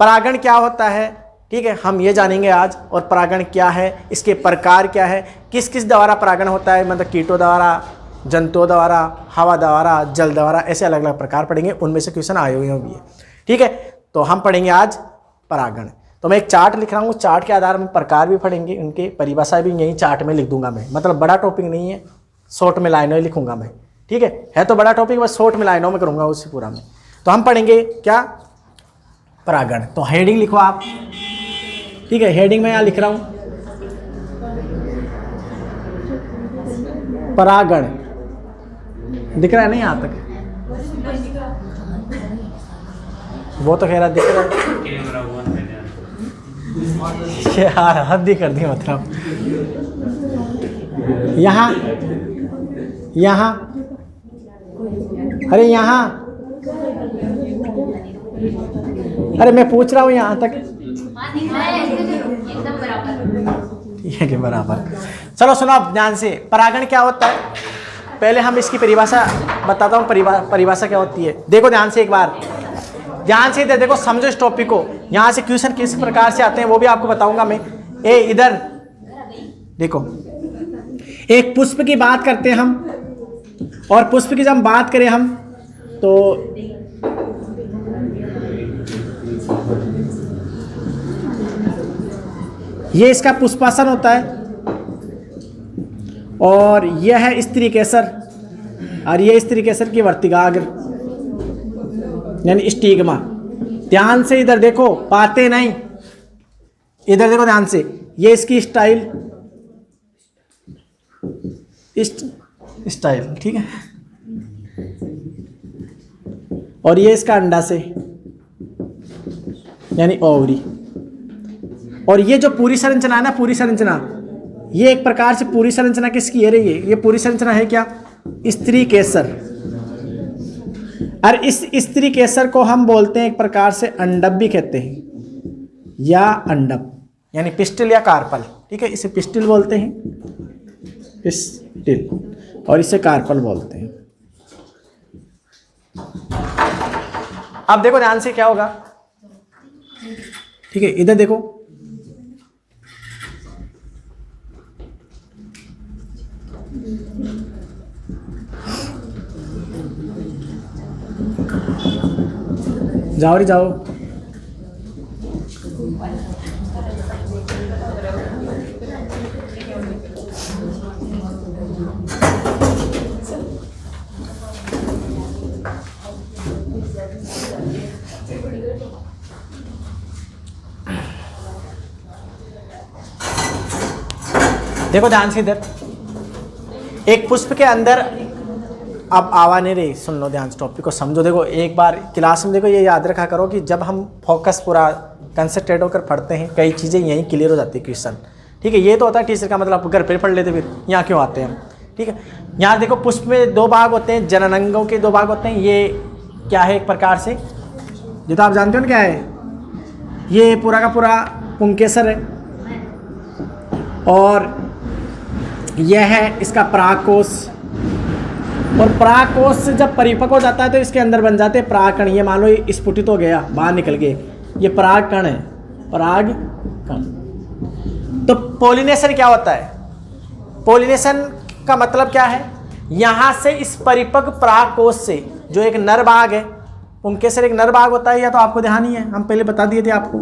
परागण क्या होता है, ठीक है, हम ये जानेंगे आज। और परागण क्या है, इसके प्रकार क्या है, किस किस द्वारा परागण होता है, मतलब कीटों द्वारा, जंतुओं द्वारा, हवा द्वारा, जल द्वारा, ऐसे अलग अलग प्रकार पढ़ेंगे। उनमें से क्वेश्चन आए हुए भी है, ठीक है। तो हम पढ़ेंगे आज परागण। तो मैं एक चार्ट लिख रहा हूँ, चार्ट के आधार में प्रकार भी पढ़ेंगे, उनके परिभाषा भी यही चार्ट में लिख दूंगा मैं। मतलब बड़ा टॉपिक नहीं है, शॉर्ट में लाइनों में लिखूंगा मैं, ठीक है तो बड़ा टॉपिक बस शॉर्ट में लाइनों में करूंगा उससे पूरा में। तो हम पढ़ेंगे क्या, परागण। तो हेडिंग लिखो आप, ठीक है, हेडिंग में यहाँ लिख रहा हूँ परागण, दिख रहा है नहीं यहाँ तक, वो तो कह रहा दिख रहा है यार, हद ही कर दी। मतलब यहाँ यहाँ, अरे यहाँ, अरे मैं पूछ रहा हूँ यहाँ तक, ठीक है कि बराबर। चलो सुनो आप ध्यान से, परागण क्या होता है, पहले हम इसकी परिभाषा बताता हूँ। परिभाषा क्या होती है, देखो ध्यान से, एक बार ध्यान से देखो, समझो इस टॉपिक को। यहाँ से क्वेश्चन किस प्रकार से आते हैं वो भी आपको बताऊंगा मैं। इधर देखो, एक पुष्प की बात करते हैं हम, और पुष्प की जब हम बात करें हम, तो ये इसका पुष्पासन होता है, और यह है स्त्री केसर, और ये स्त्री केसर की वर्तिकाग्र यानी स्टिग्मा। ध्यान से इधर देखो, पाते नहीं, इधर देखो ध्यान से, ये इसकी स्टाइल, स्टाइल, ठीक है, और ये इसका अंडा से यानी ओवरी। और ये जो पूरी संरचना है ना, पूरी संरचना, ये एक प्रकार से पूरी संरचना किसकी है रही है, ये पूरी संरचना है क्या, स्त्री केसर। और इस स्त्री केसर को हम बोलते हैं एक प्रकार से अंडप भी कहते हैं, या अंडप यानी पिस्टिल या कार्पल, ठीक है, इसे पिस्टिल बोलते हैं, पिस्टिल, और इसे कार्पल बोलते हैं। अब देखो ध्यान से क्या होगा, ठीक है, इधर देखो, जाओ रे जाओ, देखो ध्यान से इधर, एक पुष्प के अंदर, अब आवा नहीं रही, सुन लो ध्यान से, टॉपिक को समझो। देखो एक बार क्लास में देखो, ये याद रखा करो कि जब हम फोकस पूरा कंसंट्रेट होकर पढ़ते हैं, कई चीज़ें यहीं क्लियर हो जाती है क्वेश्चन, ठीक है। ये तो होता है टीचर का मतलब घर पे पढ़ लेते, फिर यहाँ क्यों आते हैं हम, ठीक है। यहाँ देखो पुष्प में दो भाग होते हैं, जननांगों के दो भाग होते हैं। ये क्या है, एक प्रकार से, ये तो आप जानते हो ना क्या है, ये पूरा का पूरा पुंकेसर है, और यह है इसका परागकोश, और परागकोश से जब परिपक्व हो जाता है तो इसके अंदर बन जाते हैं परागकण। ये मान लो ये स्फुटित हो गया, बाहर निकल गए, ये परागकण है, परागकण। तो पॉलिनेशन क्या होता है, पॉलिनेशन का मतलब क्या है, यहाँ से इस परिपक्व परागकोश से, जो एक नर भाग है, पुंकेसर एक नर भाग होता है, या तो आपको ध्यान ही है, हम पहले बता दिए थे आपको।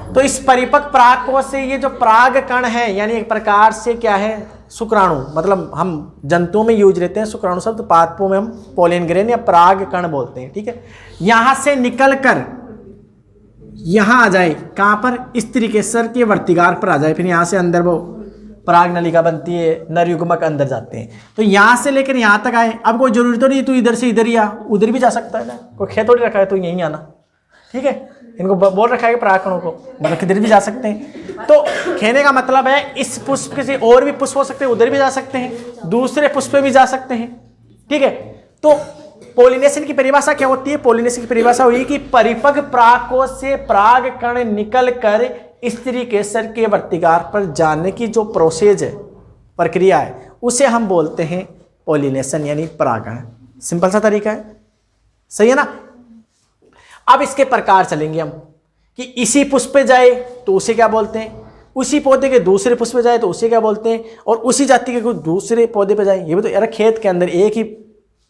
तो इस परिपक्व परागकोश से ये जो परागकण है, यानी एक प्रकार से क्या है, शुक्राणु, मतलब हम जंतुओं में यूज लेते हैं शुक्राणु शब्द, पादपों में हम पोलन ग्रेन या परागकण बोलते हैं, ठीक है। यहाँ से निकल कर यहाँ आ जाए, कहाँ पर, स्त्री केसर के वर्तिकार पर आ जाए, फिर यहाँ से अंदर वो पराग नलिका बनती है, नर युग्मक अंदर जाते हैं। तो यहाँ से लेकर यहाँ तक आए, अब कोई जरूरी तो नहीं तू इधर से इधर ही आ, उधर भी जा सकता है ना, कोई खेत थोड़ी रखा है तो यहीं आना, ठीक है। इनको बोल रखा है कि परागकणों को, मतलब किधर भी जा सकते हैं। तो कहने का मतलब है, इस पुष्प से और भी पुष्प हो सकते हैं, उधर भी जा सकते हैं, दूसरे पुष्प पे भी जा सकते हैं, ठीक है। तो पॉलिनेशन की परिभाषा क्या होती है, पॉलिनेशन की परिभाषा हुई कि परिपक्व परागकोश से परागकण निकल कर स्त्री केसर के वर्तिकार पर जाने की जो प्रोसेस है, प्रक्रिया है, उसे हम बोलते हैं पॉलिनेशन यानी परागण। सिंपल सा तरीका है, सही है ना। अब इसके प्रकार चलेंगे हम कि इसी पुष्प पे जाए तो उसे क्या बोलते हैं, उसी पौधे के दूसरे पुष्प पे जाए तो उसे क्या बोलते हैं, और उसी जाति के कुछ दूसरे पौधे पे जाए। ये भी तो यार खेत के अंदर एक ही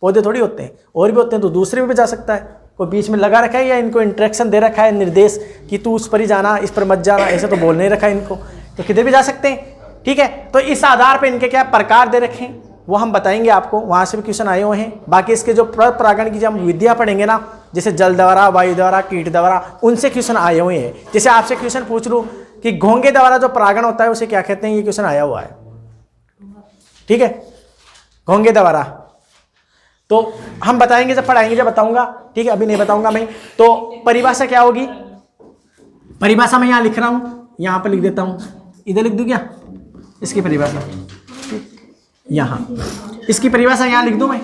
पौधे थोड़ी होते हैं, और भी होते हैं, तो दूसरे पे जा सकता है। कोई बीच में लगा रखा है या इनको इंट्रैक्शन दे रखा है, निर्देश कि तू उस पर ही जाना, इस पर मत जाना, ऐसे तो बोल नहीं रखा है इनको, तो किधर भी जा सकते हैं। ठीक है, तो इस आधार पर इनके क्या प्रकार दे रखे हैं वो हम बताएंगे आपको, वहाँ से भी क्वेश्चन आए हुए हैं। बाकी इसके जो परागण की जब हम विधियाँ पढ़ेंगे ना, जैसे जल द्वारा, वायु द्वारा, कीट द्वारा, उनसे क्वेश्चन आए हुए हैं। जैसे आपसे क्वेश्चन पूछ लूँ कि घोंगे द्वारा जो परागण होता है उसे क्या कहते हैं, ये क्वेश्चन आया हुआ है। ठीक है, घोंगे द्वारा तो हम बताएंगे, जब पढ़ाएंगे जब बताऊंगा। ठीक है, अभी नहीं बताऊंगा मैं। तो परिभाषा क्या होगी, परिभाषा मैं यहाँ लिख रहा हूँ, यहाँ पर लिख देता हूँ, इधर लिख दूँ क्या इसकी परिभाषा, यहाँ इसकी परिभाषा यहाँ लिख दूँ मैं,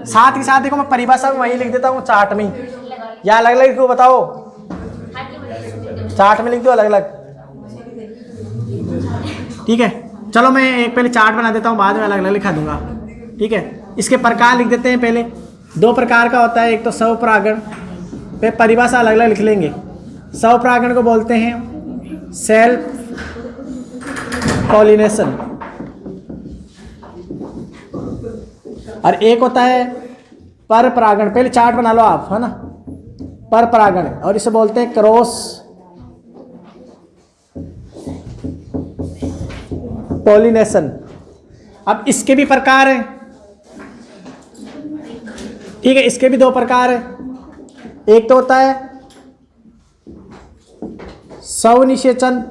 साथ ही साथ देखो मैं परिभाषा वहीं लिख देता हूँ चार्ट में, या अलग अलग क्यों बताओ, चार्ट में लिख दो अलग अलग। ठीक है, चलो मैं एक पहले चार्ट बना देता हूँ, बाद में अलग अलग लिखा दूंगा। ठीक है, इसके प्रकार लिख देते हैं। पहले दो प्रकार का होता है, एक तो स्वपरागण, पे परिभाषा अलग अलग लिख लेंगे। स्वपरागण को बोलते हैं सेल्फ पॉलिनेशन, और एक होता है पर परागण। पहले चार्ट बना लो आप, है ना, पर परागण, और इसे बोलते हैं क्रॉस पॉलिनेशन। अब इसके भी प्रकार हैं। ठीक है, इसके भी दो प्रकार है। एक तो होता है स्वनिषेचन,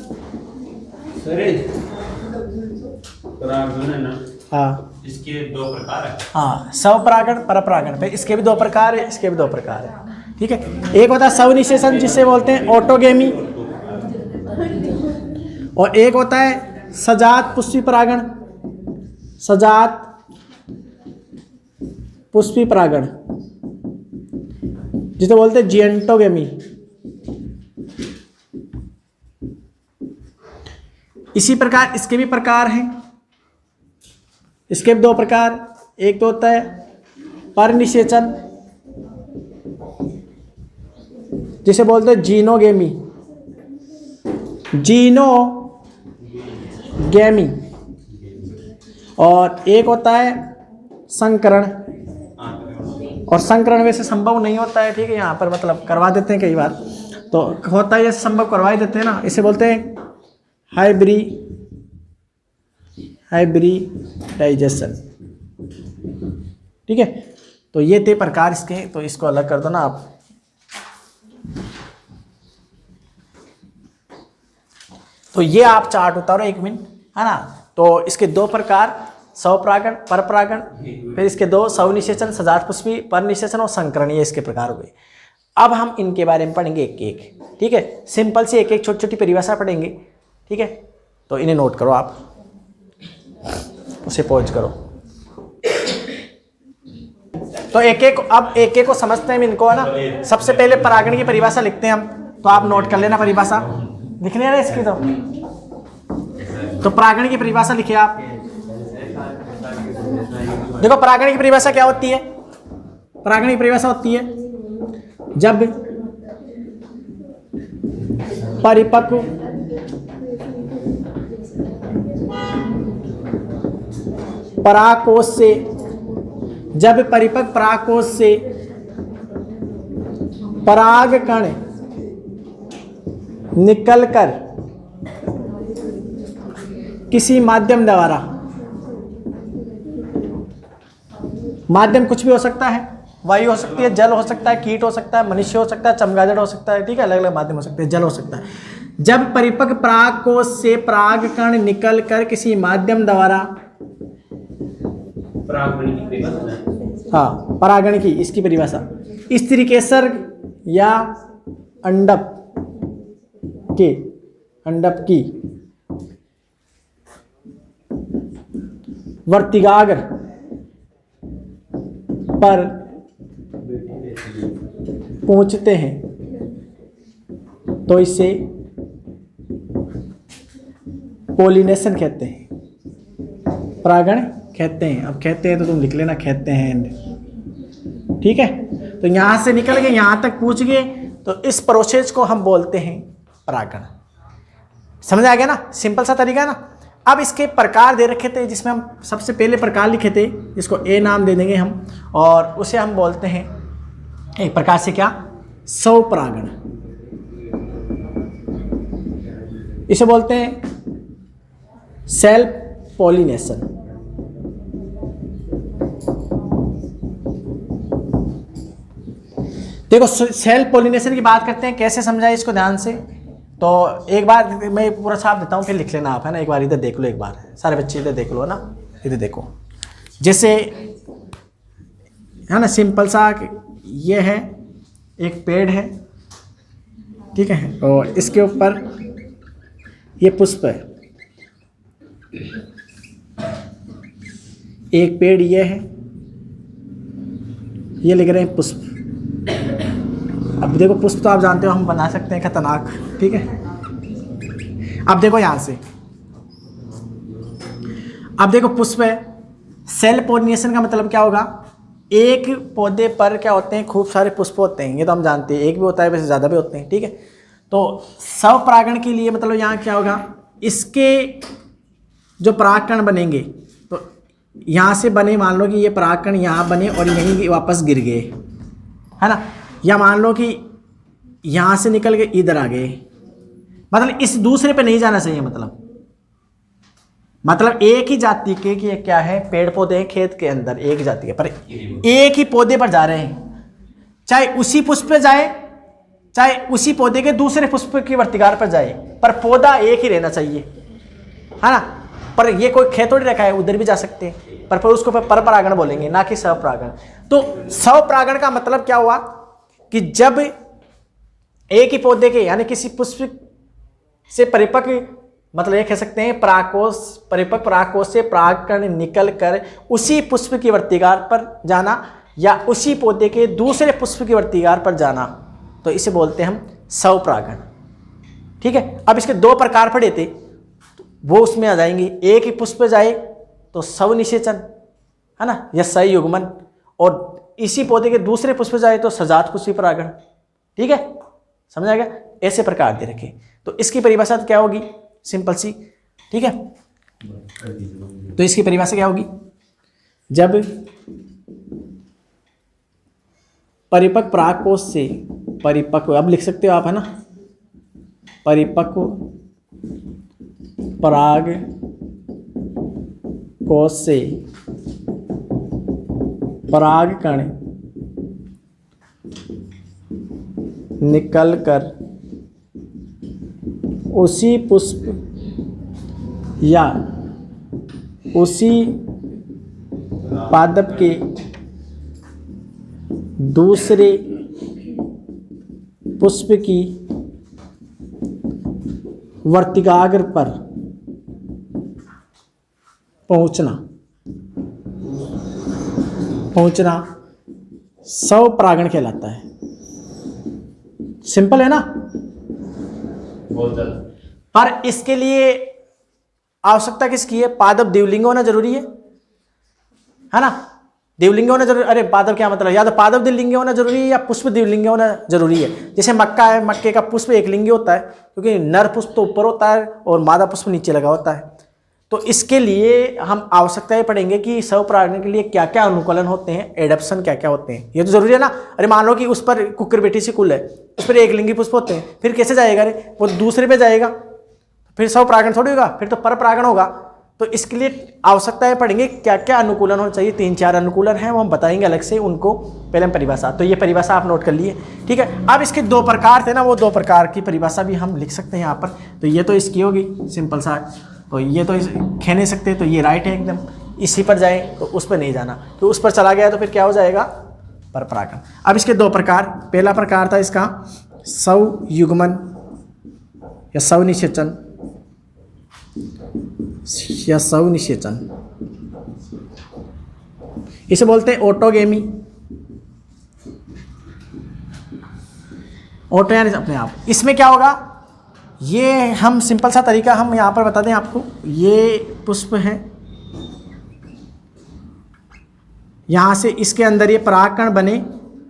हाँ इसके दो प्रकार है। हाँ, स्वपरागण परपरागण पे इसके भी दो प्रकार है, इसके भी दो प्रकार है। ठीक है, एक होता है स्वनिषेचन जिसे बोलते हैं ऑटोगेमी, और एक होता है सजात पुष्पी परागण, सजात पुष्पी परागण जिसे बोलते हैं जिएंटोगेमी। इसी प्रकार इसके भी प्रकार हैं, इसके भी दो प्रकार। एक तो होता है परनिषेचन जिसे बोलते हैं जीनोगेमी, जीनोगेमी, और एक होता है संकरण, और संकरण वैसे संभव नहीं होता है। ठीक है, यहाँ पर मतलब करवा देते हैं कई बार, तो होता है जैसे संभव करवा ही देते हैं ना, इसे बोलते हैं हाइब्रिडाइजेशन। ठीक है, तो ये थे प्रकार इसके, तो इसको अलग कर दो ना आप। तो ये आप चार्ट उतारो 1 मिनट, है ना। तो इसके दो प्रकार, स्वपरागण परपरागण, फिर इसके दो स्वनिषेचन सजात पुष्पी परनिषेचन और संकरण, ये इसके प्रकार हुए। अब हम इनके बारे में पढ़ेंगे एक एक। ठीक है, सिंपल से एक एक छोटी छोटी परिभाषा पढ़ेंगे। ठीक है, तो इन्हें नोट करो आप, उसे पॉज करो। तो एक एक अब एक एक को समझते हैं इनको, है ना। सबसे पहले परागण की परिभाषा लिखते हैं हम, तो आप नोट कर लेना परिभाषा, लिखने है ना इसकी। तो परागण की परिभाषा लिखिए आप। देखो परागण की परिभाषा क्या होती है, परागण की परिभाषा होती है जब परिपक्व परागकोश से, जब परिपक्व परागकोश से परागकण निकलकर किसी माध्यम द्वारा, माध्यम कुछ भी हो सकता है, वायु हो सकती है, जल हो सकता है, कीट हो सकता है, मनुष्य हो सकता है, चमगादड़ हो सकता है। ठीक है, अलग अलग माध्यम हो सकते हैं, जल हो सकता है। जब परिपक्व परागकोश से परागकण निकलकर किसी माध्यम द्वारा, हाँ परागण की इसकी परिभाषा, स्त्रीकेसर या अंडप की वर्तिकाग्र पर पहुंचते हैं तो इसे पोलिनेशन कहते हैं, परागण कहते हैं। अब कहते हैं तो तुम लिख लेना, कहते हैं। ठीक है, तो यहां से निकल के यहां तक पूछ गए, तो इस प्रोसेस को हम बोलते हैं परागकण। समझ आ गया ना, सिंपल सा तरीका है ना। अब इसके प्रकार दे रखे थे, जिसमें हम सबसे पहले प्रकार लिखे थे, जिसको ए नाम दे देंगे हम, और उसे हम बोलते हैं एक प्रकार से क्या, स्वपरागण। इसे बोलते हैं सेल्फ पॉलिनेशन। देखो सेल्फ पॉलिनेशन की बात करते हैं, कैसे समझाए इसको ध्यान से। तो एक बार मैं पूरा छाप देता हूँ, फिर लिख लेना आप, है ना। एक बार इधर देख लो, एक बार सारे बच्चे इधर देख लो, है ना। इधर देखो, जैसे है ना, सिंपल सा ये है, एक पेड़ है, ठीक है, और इसके ऊपर ये पुष्प है। एक पेड़ ये है, ये लिख रहे हैं पुष्प। अब देखो पुष्प तो आप जानते हो हम बना सकते हैं खतरनाक, ठीक है। अब देखो यहां से, अब देखो पुष्प है। सेल्फ पॉलिनेशन का मतलब क्या होगा, एक पौधे पर क्या होते हैं, खूब सारे पुष्प होते हैं, ये तो हम जानते हैं। एक भी होता है, वैसे ज़्यादा भी होते हैं, ठीक है। तो स्वपरागण के लिए मतलब यहाँ क्या होगा, इसके जो परागकण बनेंगे, तो यहाँ से बने, मान लो कि ये परागकण यहाँ बने और यहीं वापस गिर गए, है ना। या मान लो कि यहाँ से निकल के इधर आ गए, मतलब इस दूसरे पे नहीं जाना चाहिए। मतलब एक ही जाति के कि क्या है, पेड़ पौधे हैं खेत के अंदर, एक जाति के, पर एक ही पौधे पर जा रहे हैं, चाहे उसी पुष्प पे जाए, चाहे उसी पौधे के दूसरे पुष्प की वर्तिकार पर जाए, पर पौधा एक ही रहना चाहिए, है ना। पर ये कोई खेत थोड़ी रखा है, उधर भी जा सकते हैं, पर उसको पर परागण बोलेंगे, ना कि स्वपरागण। तो स्वपरागण का मतलब क्या हुआ कि जब एक ही पौधे के यानी किसी पुष्प से परिपक्व, मतलब ये कह सकते हैं परागकोश, परिपक्व परागकोश से परागकण निकल कर उसी पुष्प की वर्तिकार पर जाना, या उसी पौधे के दूसरे पुष्प की वर्तिकार पर जाना, तो इसे बोलते हैं हम स्वपरागण, ठीक है। अब इसके दो प्रकार पढ़े थे, वो उसमें आ जाएंगे। एक ही पुष्प पे जाए तो स्वनिषेचन, है ना, या संयुग्मन, और इसी पौधे के दूसरे पुष्प पे जाए तो सजात पुष्पी परागण, ठीक है। समझ आ गया, ऐसे प्रकार दे रखे। तो इसकी परिभाषा क्या होगी, सिंपल सी, ठीक है। तो इसकी परिभाषा क्या होगी, जब परिपक्व परागकोश से परिपक्व, अब लिख सकते हो आप, है ना, परिपक्व पराग कोश से परागकण निकलकर उसी पुष्प या उसी पादप के दूसरे पुष्प की वर्तिकाग्र पर पहुंचना स्वपरागण कहलाता है। सिंपल है ना। पर इसके लिए आवश्यकता किसकी है, पादप द्विलिंग होना जरूरी है ना। द्विलिंग होना जरूरी, अरे पादप क्या मतलब, या तो पादप द्विलिंग होना जरूरी है या पुष्प द्विलिंग होना जरूरी है। जैसे मक्का है, मक्के का पुष्प एक लिंगी होता है, क्योंकि नर पुष्प तो ऊपर होता है और मादा पुष्प नीचे लगा होता है। तो इसके लिए हम आवश्यकताएं पढ़ेंगे कि स्वपरागण के लिए क्या क्या अनुकूलन होते हैं, एडप्शन क्या क्या होते हैं, ये तो जरूरी है ना। अरे मान लो कि उस पर कुकर बेटी सी कुल है, उस पर एक लिंगी पुष्प होते हैं, फिर कैसे जाएगा, अरे वो दूसरे पे जाएगा, फिर स्वपरागण थोड़ी होगा, फिर तो परपरागण होगा। तो इसके लिए आवश्यकताएं पढ़ेंगे क्या क्या अनुकूलन होना चाहिए। 3-4 अनुकूलन हैं, वो हम बताएंगे अलग से उनको, पहले हम परिभाषा। तो ये परिभाषा आप नोट कर लिए, ठीक है। अब इसके 2 प्रकार थे ना, वो 2 प्रकार की परिभाषा भी हम लिख सकते हैं यहाँ पर। तो ये तो इसकी होगी सिंपल सा, तो ये तो कह नहीं सकते, तो ये राइट है एकदम। इसी पर जाए तो उस पर नहीं जाना, तो उस पर चला गया तो फिर क्या हो जाएगा, परपरागण। अब इसके 2 प्रकार, पहला प्रकार था इसका स्वयुग्मन या स्वनिषेचन या स्वनिषेचन, इसे बोलते हैं ऑटोगेमी। ऑटो यानी अपने आप। इसमें क्या होगा, ये हम सिंपल सा तरीका हम यहाँ पर बता दें आपको। ये पुष्प है, यहाँ से इसके अंदर ये परागकण बने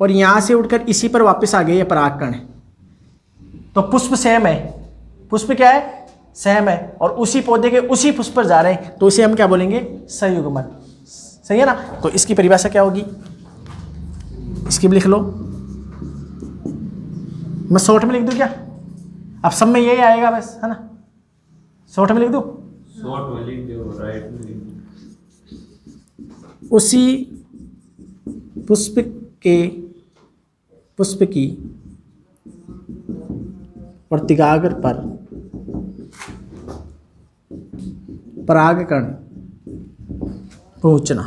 और यहाँ से उठकर इसी पर वापस आ गए ये परागकण। तो पुष्प सेम है, पुष्प क्या है, सेम है, और उसी पौधे के उसी पुष्प पर जा रहे हैं, तो इसे हम क्या बोलेंगे, संयुग्मन। सही है ना। तो इसकी परिभाषा क्या होगी, इसकी भी लिख लो, मैं शॉर्ट में लिख दूं क्या, अब सब में यही आएगा बस, है ना, शॉर्ट में लिख दूं, शॉर्ट में लिख दो, राइट में लिख दो। उसी पुष्प की वर्तिकाग्र पर परागकण पहुंचना,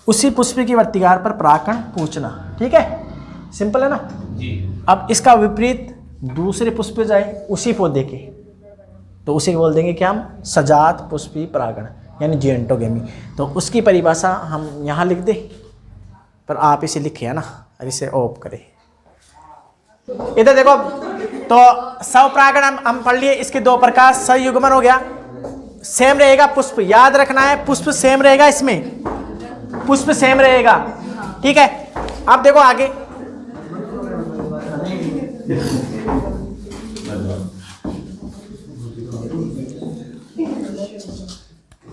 उसी पुष्प की वर्तिकाग्र पर परागकण पहुंचना। ठीक है, सिंपल है ना जी। अब इसका विपरीत दूसरे पुष्प पे जाए उसी पौधे के, तो उसे बोल देंगे क्या हम, सजात पुष्पी परागण, यानी जिएंटोगेमी। तो उसकी परिभाषा हम यहाँ लिख दें, पर आप इसे लिखे है ना, और इसे ऑफ करें। इधर देखो, तो स्वपरागण हम पढ़ लिए, इसके दो प्रकार, संयुग्मन हो गया, सेम रहेगा पुष्प, याद रखना है पुष्प सेम रहेगा, इसमें पुष्प सेम रहेगा। ठीक है, अब देखो आगे,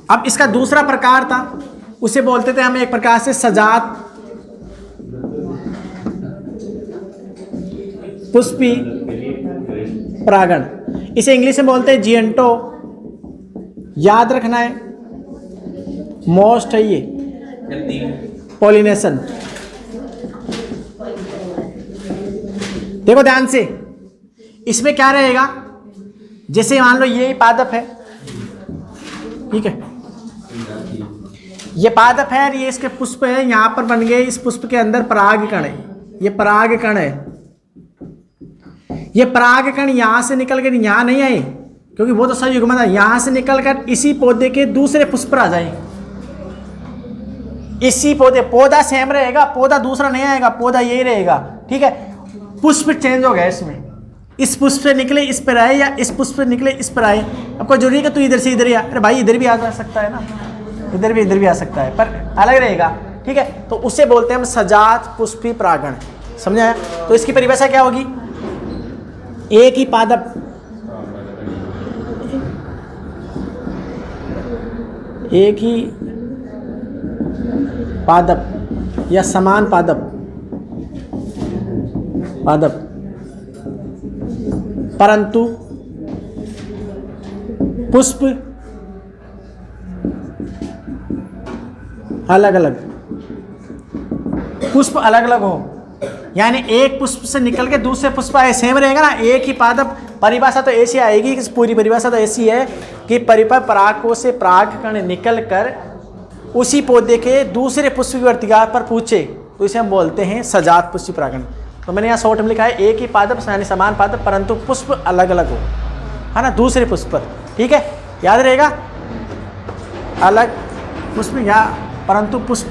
अब इसका दूसरा प्रकार था, उसे बोलते थे हम एक प्रकार से सजात पुष्पी परागण, इसे इंग्लिश में बोलते हैं जिएंटो, याद रखना है मोस्ट है ये पॉलिनेशन। देखो ध्यान से, इसमें क्या रहेगा, जैसे मान लो ये पादप है, ठीक है, ये पादप है और ये इसके पुष्प है, यहां पर बन गए, इस पुष्प के अंदर परागकण है, ये परागकण है, ये परागकण यहां से निकल कर यहां नहीं आए, क्योंकि वो तो संयुग्मन है, यहां से निकलकर इसी पौधे के दूसरे पुष्प पर आ जाए, इसी पौधे, पौधा सेम रहेगा, पौधा दूसरा नहीं आएगा, पौधा यही रहेगा। ठीक है, पुष्प चेंज हो गया इसमें, इस पुष्प से निकले इस पर आए, या इस पुष्प से निकले इस पर आए। अब कोई जरूरी है कि तू इधर से इधर ही आ, अरे भाई इधर भी आ सकता है ना, इधर भी आ सकता है, पर अलग रहेगा। ठीक है, तो उसे बोलते हैं हम सजात पुष्पी परागण। समझा? तो इसकी परिभाषा क्या होगी, एक ही पादप, एक ही पादप या समान पादप परंतु पुष्प अलग अलग, पुष्प अलग अलग हो, यानी एक पुष्प से निकल के दूसरे पुष्प आए, सेम रहेगा ना, एक ही पादप। परिभाषा तो ऐसी आएगी, पूरी परिभाषा तो ऐसी है कि परिपक्व परागकोश से परागकण निकल कर उसी पौधे के दूसरे पुष्प की वर्तिकाग्र पर पूछे, तो इसे हम बोलते हैं सजात पुष्पी परागण। तो मैंने यहाँ शॉर्ट में लिखा है एक ही पादप यानी समान पादप परंतु पुष्प अलग अलग हो, है ना, दूसरे पुष्प पर। ठीक है, याद रहेगा, अलग पुष्प या परंतु पुष्प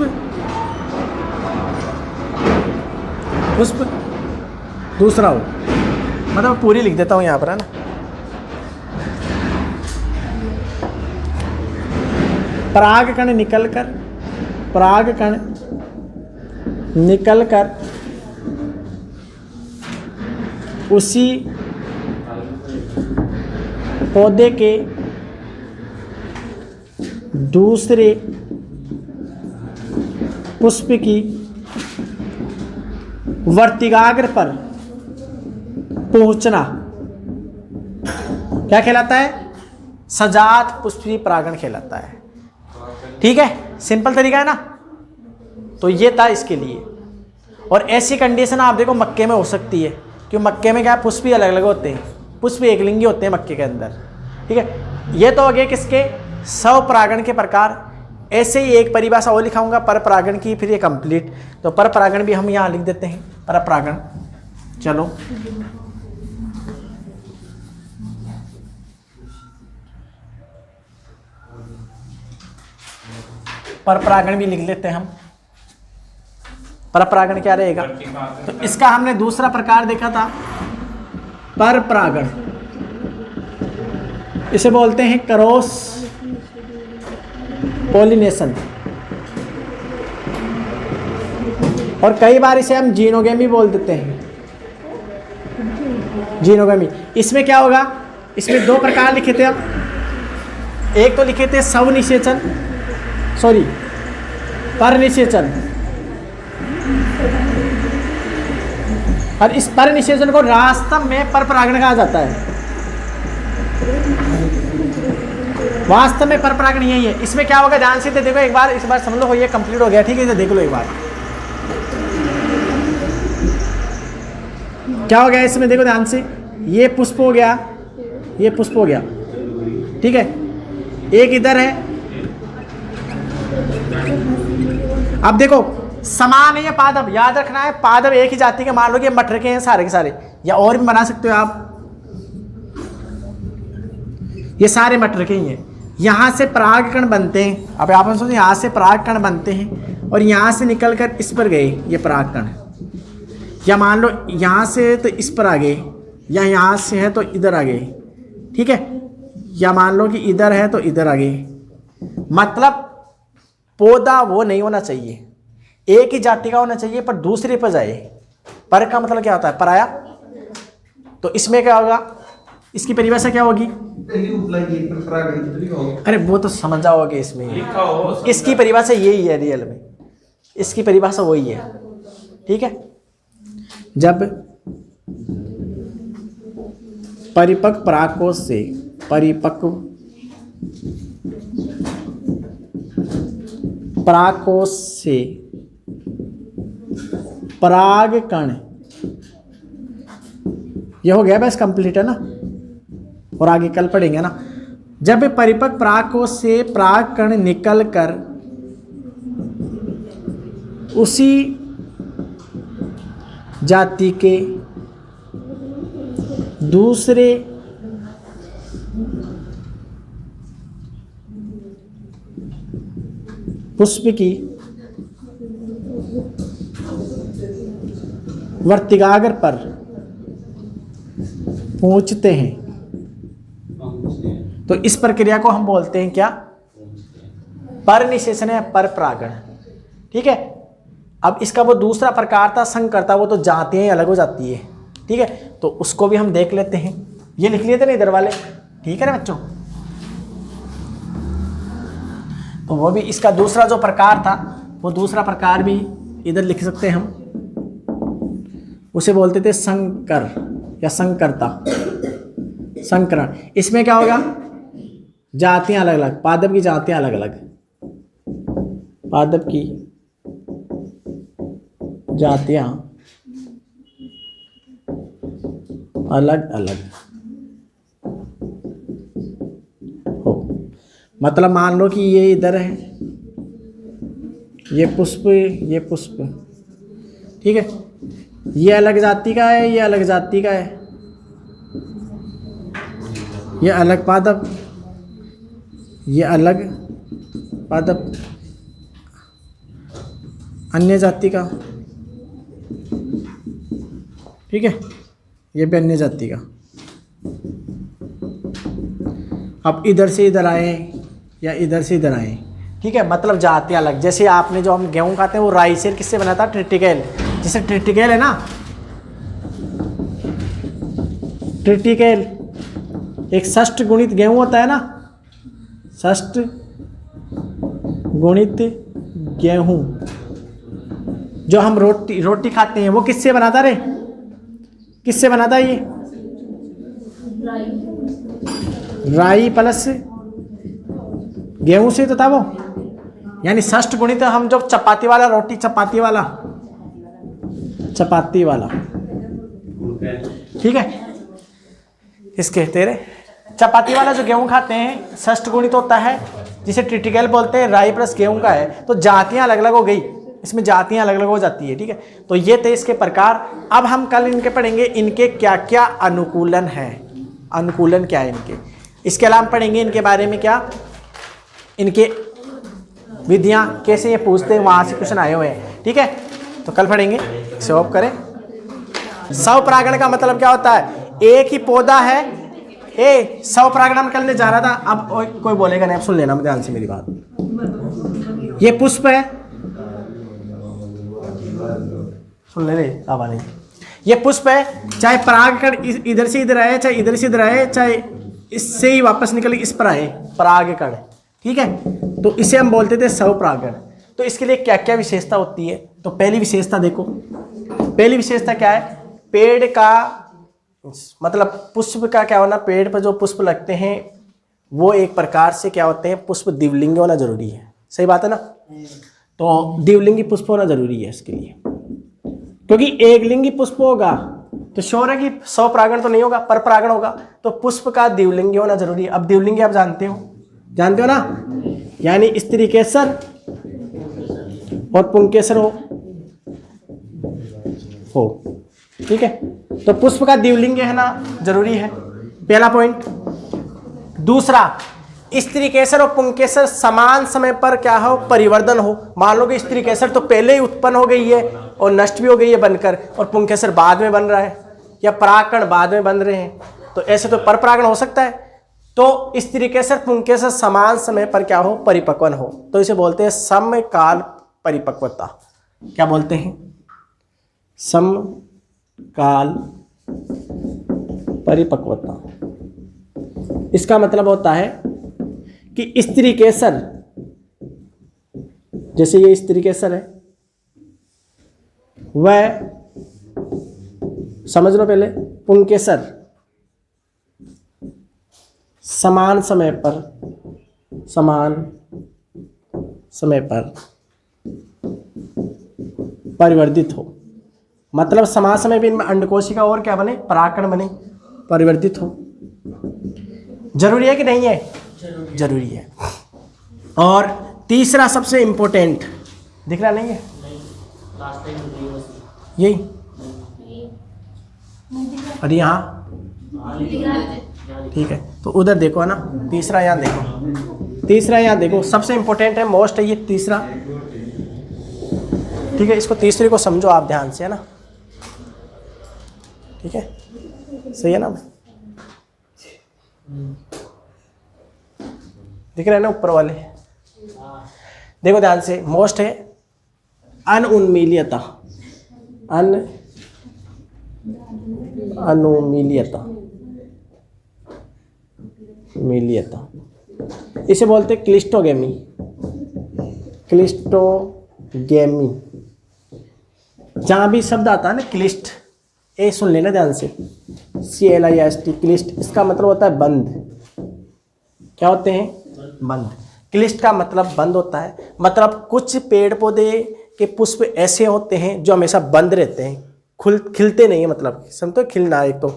दूसरा हो, मतलब पूरी लिख देता हूँ यहाँ पर, है ना। परागकण निकलकर उसी पौधे के दूसरे पुष्प की वर्तिकाग्र पर पहुंचना क्या कहलाता है, सजात पुष्पी परागण कहलाता है। ठीक है, सिंपल तरीका है ना। तो ये था इसके लिए, और ऐसी कंडीशन आप देखो मक्के में हो सकती है, क्योंकि मक्के में क्या पुष्प भी अलग अलग होते हैं, पुष्प एकलिंगी होते हैं मक्के के अंदर। ठीक है, ये तो हो गए किसके, स्वपरागण के प्रकार। ऐसे ही एक परिभाषा और लिखाऊंगा पर परागण की, फिर ये कंप्लीट। तो पर परागण भी हम यहाँ लिख देते हैं, पर परागण। चलो पर परागण भी लिख लेते हैं हम। पर परागण क्या रहेगा, तो इसका हमने दूसरा प्रकार देखा था पर परागण, इसे बोलते हैं क्रॉस पॉलिनेशन, और कई बार इसे हम जीनोगेमी बोल देते हैं। जीनोगामी। इसमें क्या होगा, इसमें दो प्रकार लिखे थे हम, एक तो लिखे थे स्वनिषेचन, सॉरी परनिषेचन, और इस परनिषेचन को वास्तव में परपरागण कहा जाता है। वास्तव में परपरागण यही है। इसमें क्या होगा ध्यान से देखो एक बार, इस बार समझ लो ये कंप्लीट हो गया, ठीक है, देख लो एक बार क्या हो गया इसमें, देखो ध्यान से, ये पुष्प हो गया, ये पुष्प हो गया, ठीक है, एक इधर है। अब देखो समान है ये पादप, याद रखना है पादप एक ही जाति के, मान लो कि मटर के हैं सारे के सारे, या और भी बना सकते हो आप, ये सारे मटर के ही हैं। यहाँ से परागकण बनते हैं, अब आप सोचो यहाँ से परागकण बनते हैं और यहाँ से निकल कर इस पर गए ये परागकण, या मान लो यहाँ से तो इस पर आ गए, या यहाँ से है तो इधर आ गए, ठीक है, या मान लो कि इधर है तो इधर आ गए। मतलब पौधा वो नहीं होना चाहिए, एक ही जाति का होना चाहिए, पर दूसरे पर जाए। पर का मतलब क्या होता है, पराया। तो इसमें क्या होगा, इसकी परिभाषा क्या होगी, अरे वो तो समझ जाओगे इसमें, इसकी परिभाषा यही है, रियल में इसकी परिभाषा वही है, ठीक है। जब परिपक्व परागकोश से परिपक्व परागकोश से परागकण, ये हो गया बस, कंप्लीट है ना, और आगे कल पढ़ेंगे ना। जब परिपक्व परागकोश से परागकण निकलकर उसी जाति के दूसरे पुष्प की वर्तिकाग्र पर पहुंचते हैं, तो इस प्रक्रिया को हम बोलते हैं क्या, परनिषेचन या परपरागण, ठीक है। अब इसका वो दूसरा प्रकार था संकरता, वो तो जातियां अलग हो जाती है, ठीक है, तो उसको भी हम देख लेते हैं। ये लिख लिए थे ना इधर वाले, ठीक है ना बच्चों, तो वो भी इसका दूसरा जो प्रकार था, वो दूसरा प्रकार भी इधर लिख सकते हैं हम, उसे बोलते थे संकर या संकरता, संकरण। इसमें क्या होगा, जातियां अलग अलग, पादप की जातियां अलग अलग, पादप की जातियां अलग अलग हो। मतलब मान लो कि ये इधर है, ये पुष्प, ये पुष्प, ठीक है, ये अलग जाति का है, ये अलग जाति का है, ये अलग पादप, ये अलग पादप, अन्य जाति का, ठीक है, ये भी अन्य जाति का। अब इधर से इधर आए या इधर से इधर आए, ठीक है, मतलब जातियाँ अलग। जैसे आपने जो हम गेहूं खाते हैं वो राई से किससे बना था, ट्रिटिकेल, जैसे ट्रिटिकेल है ना, ट्रिटिकेल एक षष्ठ गुणित गेहूं होता है ना, षष्ठ गुणित गेहूं जो हम रोटी खाते हैं, वो किससे बनाता रे, किससे बनाता है ये, राई प्लस गेहूं से तो था वो, यानी षष्ठ गुणित हम जो चपाती वाला रोटी, चपाती वाला, चपाती वाला, ठीक है, इसके तेरे चपाती वाला जो गेहूं खाते हैं षष्ठ गुणित होता है, जिसे ट्रिटिकल बोलते हैं, राई प्लस गेहूं का है, तो जातियां अलग अलग हो गई, इसमें जातियां अलग अलग हो जाती है, ठीक है। तो ये थे इसके प्रकार। अब हम कल इनके पढ़ेंगे इनके क्या क्या अनुकूलन है, अनुकूलन क्या है इनके, इसके अलावा पढ़ेंगे इनके बारे में क्या, इनके विधियां कैसे ये पूछते हैं, वहां से क्वेश्चन आए हुए हैं, ठीक है। तो कल पढ़ेंगे, सॉल्व करें। स्वपरागण का मतलब क्या होता है, एक ही पौधा है, स्वपरागण में करने जा रहा था, अब कोई बोलेगा नहीं, अब सुन लेना ध्यान से मेरी बात। ये पुष्प है, सुन ले रे, अब नहीं, ये पुष्प है, चाहे परागकण इधर से इधर आए, चाहे इधर से इधर आए, चाहे इससे ही वापस निकल इस पर आए, परागकण, ठीक है। तो इसे हम बोलते थे स्वपरागण। तो इसके लिए क्या क्या विशेषता होती है? तो पहली विशेषता देखो, पहली विशेषता क्या है? पेड़ का मतलब पुष्प का क्या होना, पेड़ पर जो पुष्प लगते हैं वो एक प्रकार से क्या होते हैं, पुष्प द्विलिंगी होना जरूरी है। सही बात है ना? तो द्विलिंगी पुष्प होना जरूरी है इसके लिए, क्योंकि एक लिंगी पुष्प होगा तो श्योर है कि स्वपरागण तो नहीं होगा, परपरागण होगा। तो पुष्प का द्विलिंगी होना जरूरी है। अब द्विलिंगी आप जानते हो ना, यानी स्त्री केसर और पुंकेसर हो, ठीक है। तो पुष्प का द्विलिंग है ना जरूरी है, पहला पॉइंट। दूसरा, स्त्री केसर और पुंकेसर समान समय पर क्या हो, परिवर्धन हो। मान लो कि स्त्री केसर तो पहले ही उत्पन्न हो गई है और नष्ट भी हो गई है बनकर, और पुंकेसर बाद में बन रहा है, या परागकण बाद में बन रहे हैं, तो ऐसे तो परपरागण हो सकता है। तो स्त्री केसर पुंकेसर समान समय पर क्या हो, परिपक्वन हो, तो इसे बोलते हैं समकाल परिपक्वता। क्या बोलते हैं? समकाल परिपक्वता। इसका मतलब होता है कि स्त्री केसर, जैसे ये स्त्री केसर है, वह समझ लो पहले, पुंकेसर समान समय पर परिवर्तित हो, मतलब समान समय पे इनमें अंडकोशिका और क्या बने, परागकण बने, परिवर्तित हो। जरूरी है कि नहीं है? जरूरी है। और तीसरा सबसे इंपॉर्टेंट, दिख रहा नहीं है यही, और यहाँ ठीक है, तो उधर देखो ना, तीसरा यहाँ देखो, तीसरा यहाँ देखो, सबसे इंपॉर्टेंट है, मोस्ट है ये तीसरा, ठीक है। इसको तीसरे को समझो आप ध्यान से, है ना, ठीक है, सही है ना? दिख रहे हैं ना ऊपर वाले? देखो ध्यान से, मोस्ट है अनुन्मीलियता, अनुमीलियता, मिलियता, इसे बोलते हैं क्लिस्टोगेमी, क्लिस्टोगेमी। जहाँ भी शब्द आता है ना क्लिस्ट, ए सुन लेना ध्यान से, CLIST, क्लिस्ट, इसका मतलब होता है बंद। क्या होते हैं? बंद। क्लिस्ट का मतलब बंद होता है, मतलब कुछ पेड़ पौधे के पुष्प ऐसे होते हैं जो हमेशा बंद रहते हैं, खिलते नहीं है, मतलब समझो खिलना एक तो,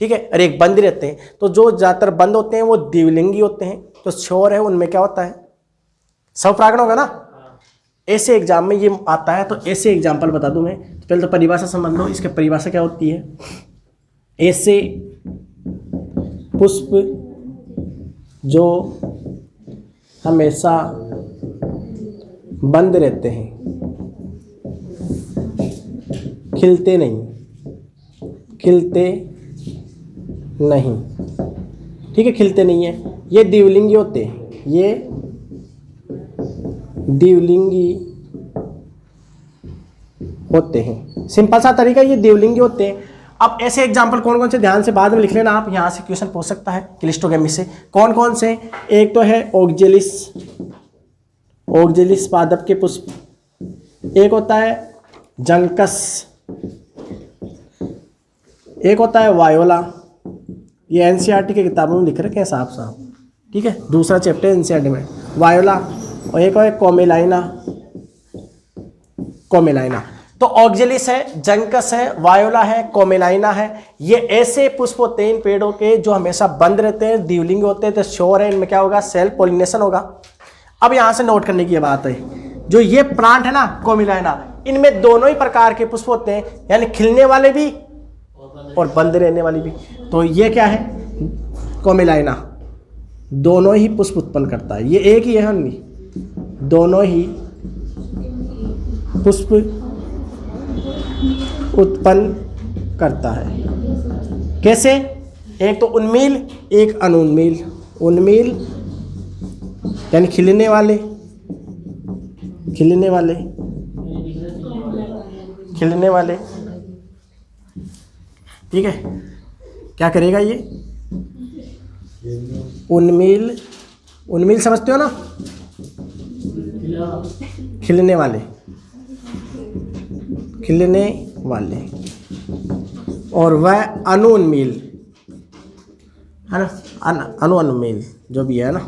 ठीक है, और एक बंद रहते हैं। तो जो ज़्यादातर बंद होते हैं वो द्विलिंगी होते हैं, तो श्योर है उनमें क्या होता है, स्वपरागण होगा ना। ऐसे एग्जाम में ये आता है, तो ऐसे एग्जाम्पल बता दूं मैं। तो पहले तो परिभाषा समझ लो, इसकी परिभाषा क्या होती है। ऐसे पुष्प जो हमेशा बंद रहते हैं, खिलते नहीं, ठीक है, खिलते नहीं है, ये द्विलिंगी होते हैं, ये द्विलिंगी होते हैं। सिंपल सा तरीका, ये द्विलिंगी होते हैं। अब ऐसे एग्जाम्पल कौन कौन से, ध्यान से बाद में लिख लेना आप, यहाँ से क्वेश्चन पूछ सकता है क्लिस्टोगेमी से। कौन कौन से? एक तो है ओक्जेलिस पादप के पुष्प, एक होता है जंकस, एक होता है वायोला, ये NCERT की किताबों में लिख रखे हैं साफ साफ, ठीक है, दूसरा चैप्टर NCERT में, वायोला। और एक है कोमेलाइना। तो ऑक्जेलिस है, जंकस है, वायोला है, कोमेलाइना है, ये ऐसे पुष्प होते हैं इन पेड़ों के जो हमेशा बंद रहते हैं, द्विलिंगी होते हैं। तो श्योर है इनमें क्या होगा, सेल्फ पॉलिनेशन होगा। अब यहाँ से नोट करने की बात है, जो ये प्लांट है ना कोमेलाइना, इनमें दोनों ही प्रकार के पुष्प होते हैं, यानी खिलने वाले भी और बंद रहने वाली भी। तो ये क्या है, कोमेलाइना दोनों ही पुष्प उत्पन्न करता है, ये एक ही है, दोनों ही पुष्प उत्पन्न करता है। कैसे? एक तो उन्मील, एक अनुन्मील। उन्मील यानी खिलने वाले, ठीक है, क्या करेगा ये? उन्मील, उन्मील समझते हो ना, खिलने वाले, खिलने वाले, और वह अनुन्मील है ना, अनुन्मील जो भी है ना,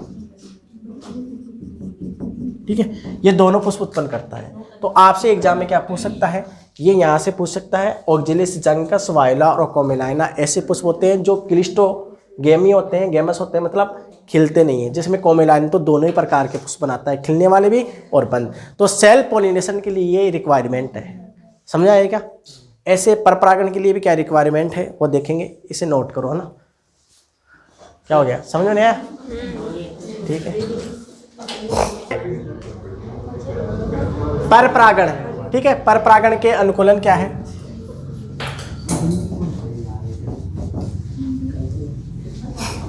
ठीक है, ये दोनों पुष्प उत्पन्न करता है। तो आपसे एग्जाम में क्या पूछ सकता है? ये यहाँ से पूछ सकता है, ऑक्जिलिस जंकस वाइला और कोमेलाइना ऐसे पुष्प होते हैं जो क्लिस्टोगेमी होते हैं, गेमस होते हैं, मतलब खिलते नहीं है, जिसमें कोमेलाइन तो दोनों ही प्रकार के पुष्प बनाता है, खिलने वाले भी और बंद। तो सेल्फ पॉलिनेशन के लिए ये रिक्वायरमेंट है, समझा आए क्या? ऐसे परपरागण के लिए भी क्या रिक्वायरमेंट है वो देखेंगे, इसे नोट करो है ना। क्या हो गया, समझ में नहीं आया? ठीक है, परपरागण, ठीक है, परपरागण के अनुकूलन क्या है?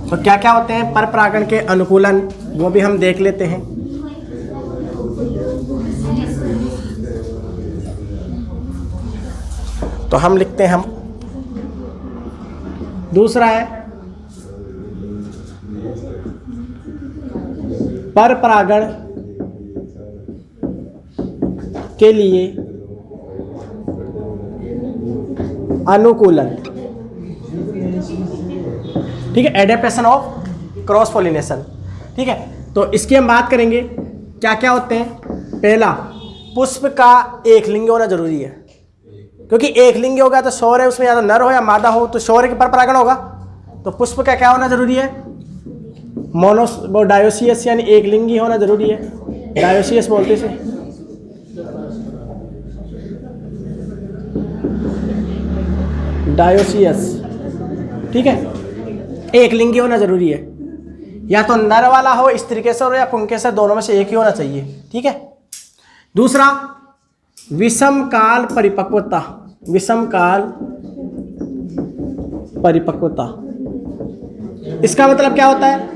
तो क्या क्या होते हैं परपरागण के अनुकूलन, वो भी हम देख लेते हैं। तो हम लिखते हैं, हम दूसरा है परपरागण के लिए अनुकूलन, ठीक है, एडेप्टेशन ऑफ क्रॉस पॉलिनेशन, ठीक है। तो इसकी हम बात करेंगे, क्या क्या होते हैं। पहला, पुष्प का एक लिंग होना जरूरी है, क्योंकि एक लिंग होगा तो शौर्य है, उसमें या तो नर हो या मादा हो, तो शौर्य के परपरागण होगा। तो पुष्प का क्या होना जरूरी है? वो डायोसियस यानी एक लिंगी होना जरूरी है, डायोसियस बोलते इसे। डायोसियस, ठीक है, एक लिंगी होना जरूरी है, या तो नर वाला हो, स्त्रीकेसर हो या पुंकेसर, दोनों में से एक ही होना चाहिए, ठीक है। दूसरा, विषम काल परिपक्वता, विषम काल परिपक्वता, इसका मतलब क्या होता है?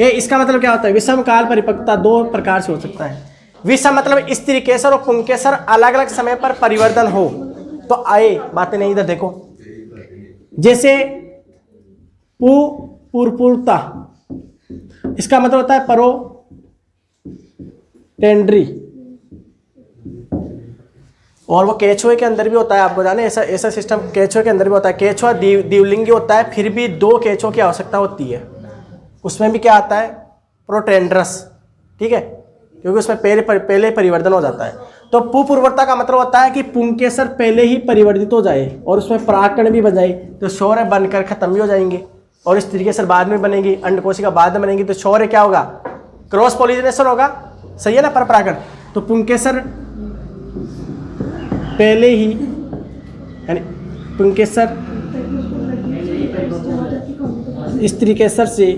इसका मतलब क्या होता है? विषम काल परिपक्वता दो प्रकार से हो सकता है। विषम मतलब स्त्रीकेसर और पुंकेसर अलग अलग समय पर परिवर्तन हो, तो आए बातें नहीं, इधर देखो, जैसे पुरपुरता, इसका मतलब होता है परो टेंड्री, और वो केचुए के अंदर भी होता है, आपको जाने ऐसा ऐसा सिस्टम केचुए के अंदर भी होता है। केचुआ द्विलिंगी होता है, फिर भी दो केचुओं की आवश्यकता होती है, उसमें भी क्या आता है? प्रोटेंड्रस, ठीक है, क्योंकि उसमें पहले परिवर्तन हो जाता है। तो पुपूर्वता का मतलब होता है कि पुंकेसर पहले ही परिवर्तित हो जाए और उसमें परागकण भी बन जाए, तो शौर्य बनकर खत्म भी हो जाएंगे, और स्त्रीकेसर बाद में बनेगी, अंडकोशिका बाद में बनेगी, तो शौर्य क्या होगा? क्रॉस पॉलिनेशन होगा, सही है ना, परपरागण। तो पुंकेसर पहले ही, यानी पुंकेसर स्त्रीकेसर से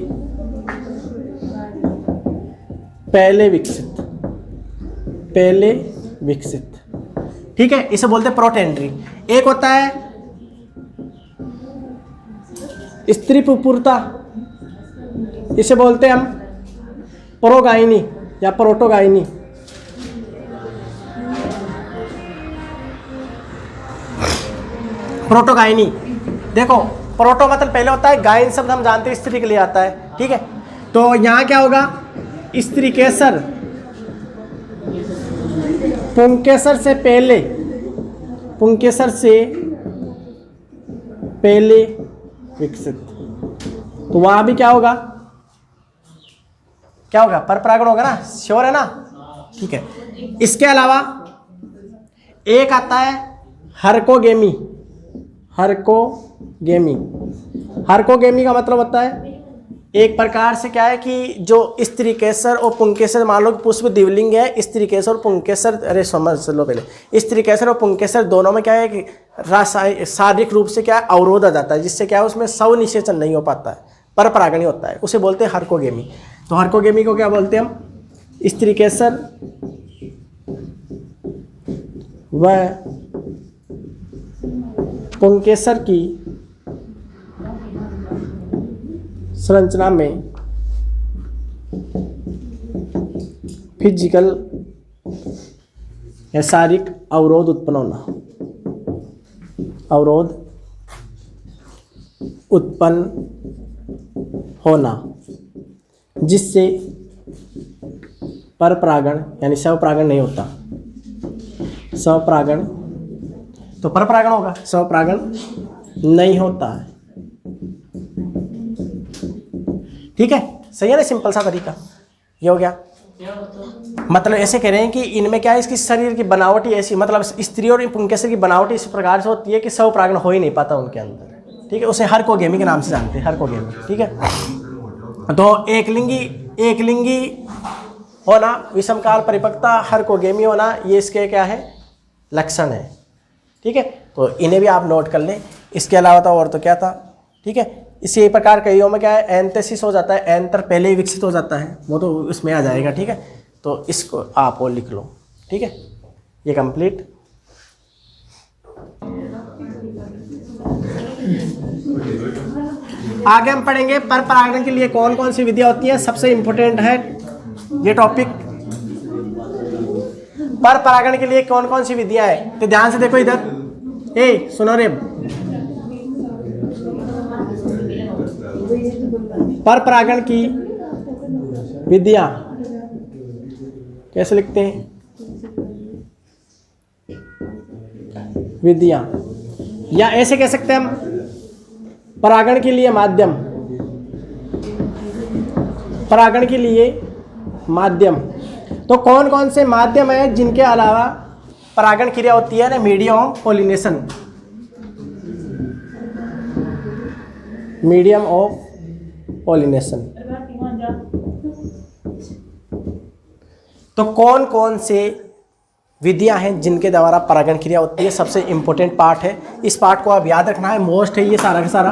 पहले विकसित, ठीक है, इसे बोलते हैं प्रोटेंड्री। एक होता है स्त्री पुपुरता, इसे बोलते हैं हम प्रोगाइनी या प्रोटोगाइनी। प्रोटोगाइनी, देखो, प्रोटो मतलब पहले होता है, गायन शब्द हम जानते हैं स्त्री के लिए आता है, ठीक है। तो यहाँ क्या होगा? स्त्रीकेसर पुंकेसर से पहले विकसित, तो वहां भी क्या होगा? परपरागण होगा ना, श्योर है ना, ठीक है। इसके अलावा एक आता है हरकोगेमी। हरकोगेमी का मतलब होता है, एक प्रकार से क्या है कि जो स्त्रीकेसर और पुंकेसर, मान लो पुष्प द्विलिंग है, स्त्रीकेसर और पुंकेसर, अरे समझ लो पहले, स्त्रीकेसर और पुंकेसर दोनों में क्या है कि शारीरिक रूप से क्या अवरोध आ जाता है, जिससे क्या है उसमें स्वनिषेचन नहीं हो पाता है, परपरागण होता है, उसे बोलते हैं हरकोगेमी। तो हरकोगेमी को क्या बोलते हैं हम? स्त्रीकेसर व पुंकेसर की संरचना में फिजिकल या शारीरिक अवरोध उत्पन्न होना, अवरोध उत्पन्न होना, जिससे परपरागण यानी स्वपरागण नहीं होता। स्वपरागण, तो परपरागण होगा, स्वपरागण नहीं होता है। ठीक है, सही है ना, सिंपल सा तरीका ये हो गया। मतलब ऐसे कह रहे हैं कि इनमें क्या है, इसकी शरीर की बनावट ही ऐसी, मतलब स्त्री और पुंकेसर की बनावट इस प्रकार से होती है कि स्वपरागण हो ही नहीं पाता उनके अंदर। ठीक है, उसे हरकोगेमी के नाम से जानते हैं, हरकोगेमी। ठीक है, तो एकलिंगी होना, विषमकाल परिपक्वता, हरकोगेमी होना, ये इसके क्या है, लक्षण है। ठीक है, तो इन्हें भी आप नोट कर लें। इसके अलावा तो और तो क्या था। ठीक है, इसी प्रकार कईयों में क्या है, एंथेसिस हो जाता है, एंतर पहले ही विकसित हो जाता है, वो तो इसमें आ जाएगा। ठीक है, तो इसको आप और लिख लो। ठीक है, ये कंप्लीट। आगे हम पढ़ेंगे परपरागण के लिए कौन कौन सी विधियां होती हैं। सबसे इंपॉर्टेंट है ये टॉपिक, परपरागण के लिए कौन कौन सी विधियां हैं। तो ध्यान से देखो इधर, सुनो रे, परपरागण की विधियां कैसे लिखते हैं, विधियां, या ऐसे कह सकते हैं हम, परागण के लिए माध्यम, परागण के लिए माध्यम। तो कौन कौन से माध्यम है जिनके अलावा परागण क्रिया होती है ना, medium of pollination, medium of pollination. तो कौन कौन से विधियां हैं जिनके द्वारा परागण क्रिया होती है, सबसे इंपॉर्टेंट पार्ट है। इस पार्ट को आप याद रखना है, मोस्ट है ये सारा का सारा,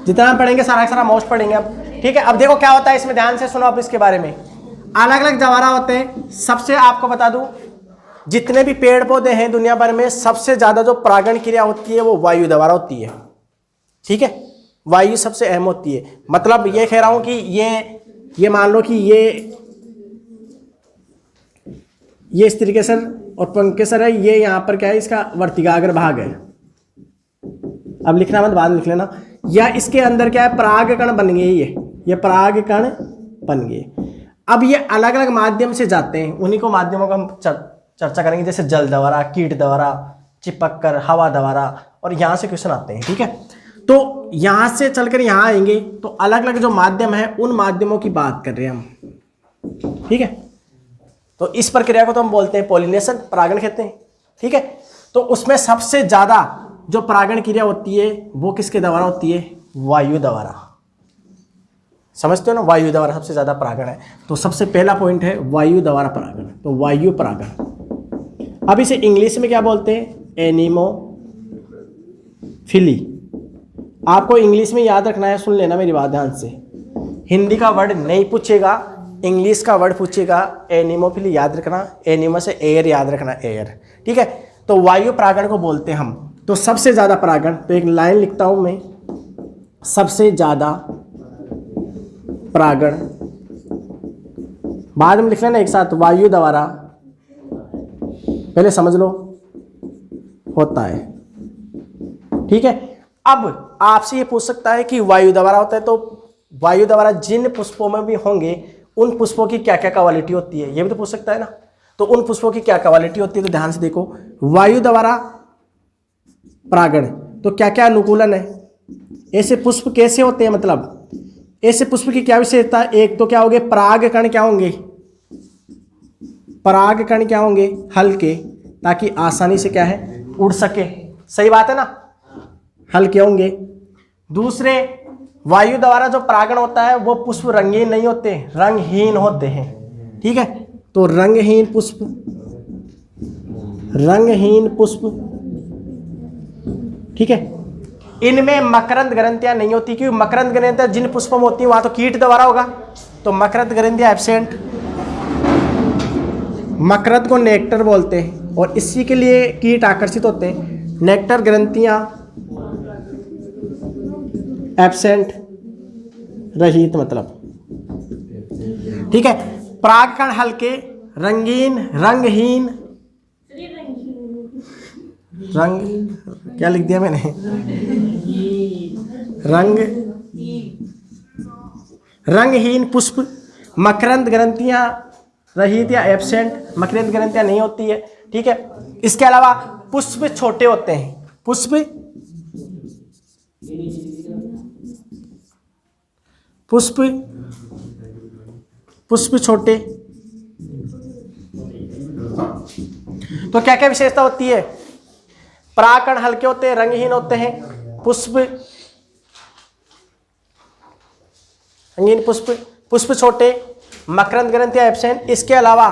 जितना हम पढ़ेंगे सारा का सारा मोस्ट पढ़ेंगे अब। ठीक है, अब देखो क्या होता है इसमें, ध्यान से सुनो अब इसके बारे में। अलग अलग द्वारा होते हैं। सबसे आपको बता दूं, जितने भी पेड़ पौधे हैं दुनिया भर में, सबसे ज्यादा जो परागण क्रिया होती है वो वायु द्वारा होती है। ठीक है, वायु सबसे अहम होती है। मतलब ये कह रहा हूं कि ये मान लो कि ये इस तरीके से और पुंकेसर है, ये यहाँ पर क्या है, इसका वर्तिकाग्र भाग है। अब लिखना मत, बाद में लिख लेना। या इसके अंदर क्या है, परागकण बन गए, ये परागकण बन गए। अब ये अलग अलग माध्यम से जाते हैं, उन्हीं को माध्यमों का हम चर्चा करेंगे, जैसे जल द्वारा, कीट द्वारा, चिपक कर, हवा द्वारा, और यहाँ से क्वेश्चन आते हैं। ठीक है, तो यहाँ से चलकर यहाँ आएंगे, तो अलग अलग जो माध्यम है उन माध्यमों की बात कर रहे हैं हम। ठीक है, तो इस प्रक्रिया को तो हम बोलते हैं पॉलिनेशन, परागण कहते हैं। ठीक है, तो उसमें सबसे ज्यादा जो परागण क्रिया होती है वो किसके द्वारा होती है, वायु द्वारा। समझते हो ना, वायु द्वारा सबसे ज्यादा परागण है। तो सबसे पहला पॉइंट है वायु द्वारा परागण, तो वायु परागण। अब इसे इंग्लिश में क्या बोलते हैं, एनिमोफिली। आपको इंग्लिश में याद रखना है, सुन लेना मेरी बात ध्यान से। हिंदी का वर्ड नहीं पूछेगा, इंग्लिश का वर्ड पूछेगा। एनिमोफिली याद रखना, एनिमो से एयर याद रखना, एयर। ठीक है, तो वायु परागण को बोलते हैं हम। तो सबसे ज्यादा परागण, तो एक लाइन लिखता हूं मैं, सबसे ज्यादा परागण, बाद में लिख लेना एक साथ, वायु द्वारा, पहले समझ लो, होता है। ठीक है, अब आपसे ये पूछ सकता है कि वायु द्वारा होता है, तो वायु द्वारा जिन पुष्पों में भी होंगे उन पुष्पों की क्या क्या क्वालिटी होती है, ये भी तो पूछ सकता है ना। तो उन पुष्पों की क्या क्वालिटी होती है, तो ध्यान से देखो, वायु द्वारा परागण, तो क्या क्या अनुकूलन है, ऐसे पुष्प कैसे होते हैं, मतलब ऐसे पुष्प की क्या विशेषता है। एक तो क्या होंगे, परागकण क्या होंगे, परागकण क्या होंगे, हल्के, ताकि आसानी से क्या है, उड़ सके। सही बात है ना, हल्के होंगे। दूसरे, वायु द्वारा जो परागण होता है वो पुष्प रंगीन नहीं होते, रंगहीन होते हैं। ठीक है, तो रंगहीन पुष्प, रंगहीन पुष्प। ठीक है, इनमें मकरंद ग्रंथियां नहीं होती, क्योंकि मकरंद ग्रंथियां जिन पुष्पों में होती है वहां तो कीट द्वारा होगा, तो मकरंद ग्रंथियां एब्सेंट। मकरंद को नेक्टर बोलते हैं, और इसी के लिए कीट आकर्षित होते हैं। नेक्टर ग्रंथियां एब्सेंट, रहित मतलब। ठीक है, परागकण हल्के, रंगीन, रंगहीन, रंग क्या लिख दिया मैंने, रंगहीन पुष्प, मकरंद ग्रंथियां रहित या एब्सेंट, मकरंद ग्रंथियां नहीं होती है, ठीक है। इसके अलावा पुष्प छोटे होते हैं, पुष्प छोटे। तो क्या क्या विशेषता होती है? परागकण हल्के होते हैं, रंगहीन होते हैं, रंगीन पुष्प छोटे, मकरंद ग्रंथियां एब्सेंट। इसके अलावा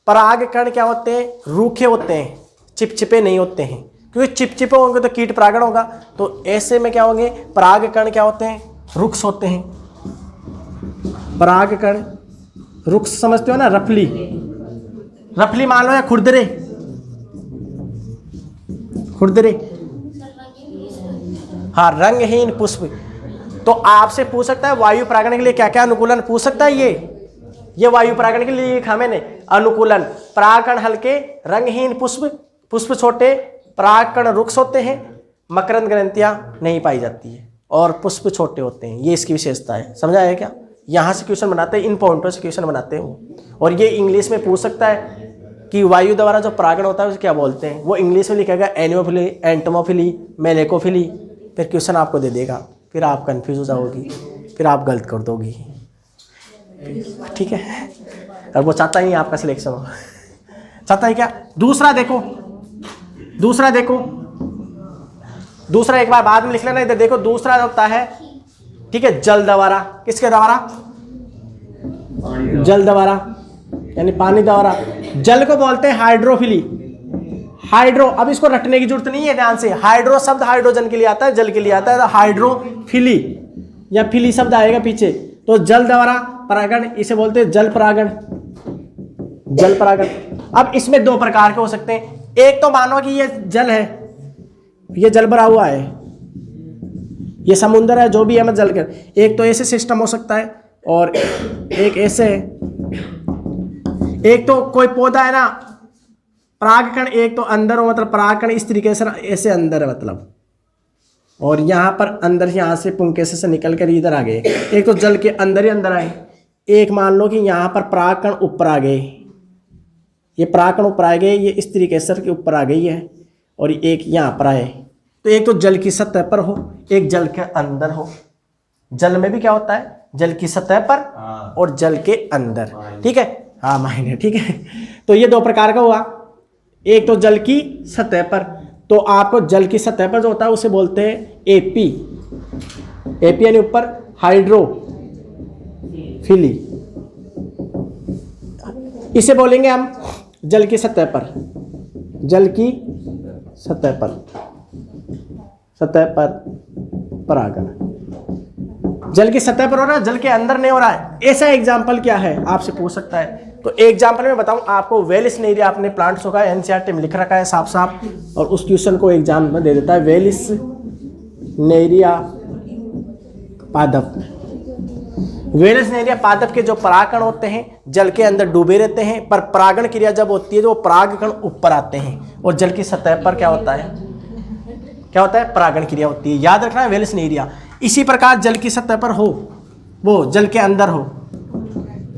परागकण क्या होते हैं? रूखे होते हैं, चिपचिपे नहीं होते हैं, क्योंकि चिपचिपे होंगे तो कीट परागण होगा। तो ऐसे में क्या होंगे? परागकण क्या होते हैं? रुक्ष होते हैं। परागकण रुक्ष समझते हो ना, रफली मान लो या खुरदरे। हाँ, रंगहीन पुष्प। तो आपसे पूछ सकता है वायु परागण के लिए क्या क्या अनुकूलन, पूछ सकता है। ये वायु परागण के लिए लिखा मैंने अनुकूलन। परागकण हल्के, रंगहीन पुष्प छोटे, परागकण रुक्ष होते हैं, मकरंद ग्रंथियां नहीं पाई जाती है और पुष्प छोटे होते हैं। ये इसकी विशेषता है। समझ आया क्या? यहाँ से क्वेश्चन बनाते हैं, इन पॉइंटों से क्वेश्चन बनाते हैं। और ये इंग्लिश में पूछ सकता है कि वायु द्वारा जो परागण होता है उसे क्या बोलते हैं। वो इंग्लिश में लिखेगा एनिमोफिली, एंटोमोफिली, मेलेकोफिली। फिर क्वेश्चन आपको दे देगा, फिर आप कंफ्यूज हो जाओगी, फिर आप गलत कर दोगी, ठीक है। और वो चाहता ही आपका सिलेक्शन हो, चाहता है क्या? दूसरा देखो, दूसरा एक बार बाद में लिख लेना। इधर देखो, दूसरा होता है, ठीक है, जल द्वारा। किसके द्वारा? जल द्वारा, यानी पानी द्वारा। जल को बोलते हैं हाइड्रोफिली। हाइड्रो, अब इसको रटने की जरूरत नहीं है, ध्यान से। हाइड्रो शब्द हाइड्रोजन के लिए आता है, जल के लिए आता है। तो हाइड्रोफिली या फिली शब्द आएगा पीछे। तो जल द्वारा परागण, इसे बोलते हैं जल परागण। अब इसमें दो प्रकार के हो सकते हैं। एक तो मानो कि ये जल है, ये जल भरा हुआ है, ये समुद्र है, जो भी है, मैं जल कर। एक तो ऐसे सिस्टम हो सकता है और एक ऐसे है। एक तो कोई पौधा है ना, परागकण एक तो अंदर हो, मतलब परागकण इस तरीके से ऐसे अंदर है, मतलब, और यहाँ पर अंदर, यहाँ से पुंकेश से निकल कर इधर आ गए। एक तो जल के अंदर ही अंदर आए। एक मान लो कि यहाँ पर परागकण ऊपर आ गए, ये परागकण ऊपर आ गए, ये इस तरीके से के ऊपर आ गई है, और एक यहाँ पर आए। तो एक तो जल की सतह पर हो, एक जल के अंदर हो। जल में भी क्या होता है? जल की सतह पर और जल के अंदर, ठीक है। हाँ, मायने, ठीक है। तो ये दो प्रकार का हुआ। एक तो जल की सतह पर, तो आपको जल की सतह पर जो होता है उसे बोलते हैं एपी। एपी यानी ऊपर, हाइड्रोफिली, इसे बोलेंगे हम जल की सतह पर। जल की सतह पर परागण, जल की सतह पर हो रहा है, जल के अंदर नहीं हो रहा है। ऐसा एग्जाम्पल क्या है, आपसे पूछ सकता है। तो एग्जाम्पल में बताऊं आपको, वेलिसनेरिया, आपने प्लांट्स होगा, एनसीईआरटी में लिख रखा है साफ साफ, और उस क्वेश्चन को एग्जाम में दे देता है। वेलिसनेरिया पादप। वेलिसनेरिया पादप के जो परागकण होते हैं जल के अंदर डूबे रहते हैं, पर परागण क्रिया जब होती है तो वो परागकण ऊपर आते हैं, और जल की सतह पर क्या होता है? परागण क्रिया होती है। याद रखना है, वेलिसनेरिया। इसी प्रकार जल की सतह पर हो, वो जल के अंदर हो,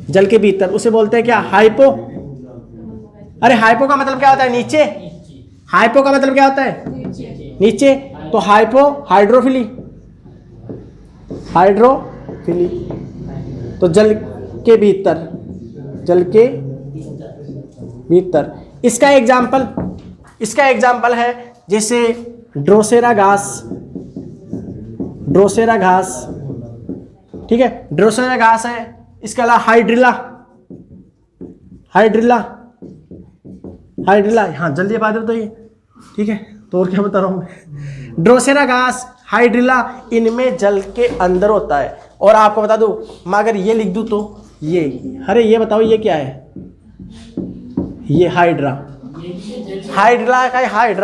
जल के भीतर, उसे बोलते हैं क्या? हाइपो। अरे हाइपो का मतलब क्या होता है? नीचे। हाइपो का मतलब क्या होता है? नीचे। तो हाइपो, हाइड्रोफिली। तो जल के भीतर। इसका एग्जाम्पल है जैसे ड्रोसेरा घास, ठीक है, ड्रोसेरा घास है। इसके अलावा हाइड्रिला, हाँ जल्दी बात बताइए, ठीक है। तो और क्या बता रहा हूँ मैं? ड्रोसेरा घास, हाइड्रिला, इनमें जल के अंदर होता है। और आपको बता दूं, मैं अगर ये लिख दूं तो ये, अरे ये बताओ ये क्या है? ये हाइड्रा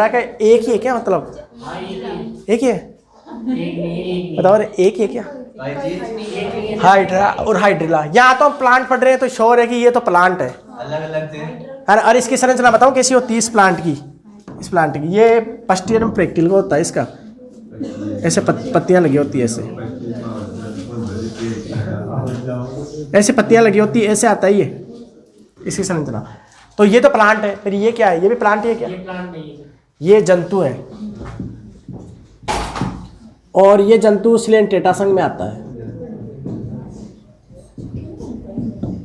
का एक ही है क्या? मतलब एक ही है? बताओ, अरे एक ही है क्या? हाइड्रा और हाइड्रिला। यहाँ तो हम प्लांट पढ़ रहे हैं तो श्योर है कि ये तो प्लांट है, अलग। और इसकी संरचना बताऊँ कैसी होती है इस प्लांट की? ये फर्स्ट ईयर में प्रैक्टिकल होता है इसका। ऐसे पत्तियां लगी होती है, ऐसे पत्तियां लगी होती है, ऐसे आता है ये इसकी संरचना। तो ये तो प्लांट है। फिर ये क्या है? ये भी प्लांट है क्या? ये प्लांट नहीं है। ये जंतु है, और ये जंतु सिलेंटेटा संघ में आता है।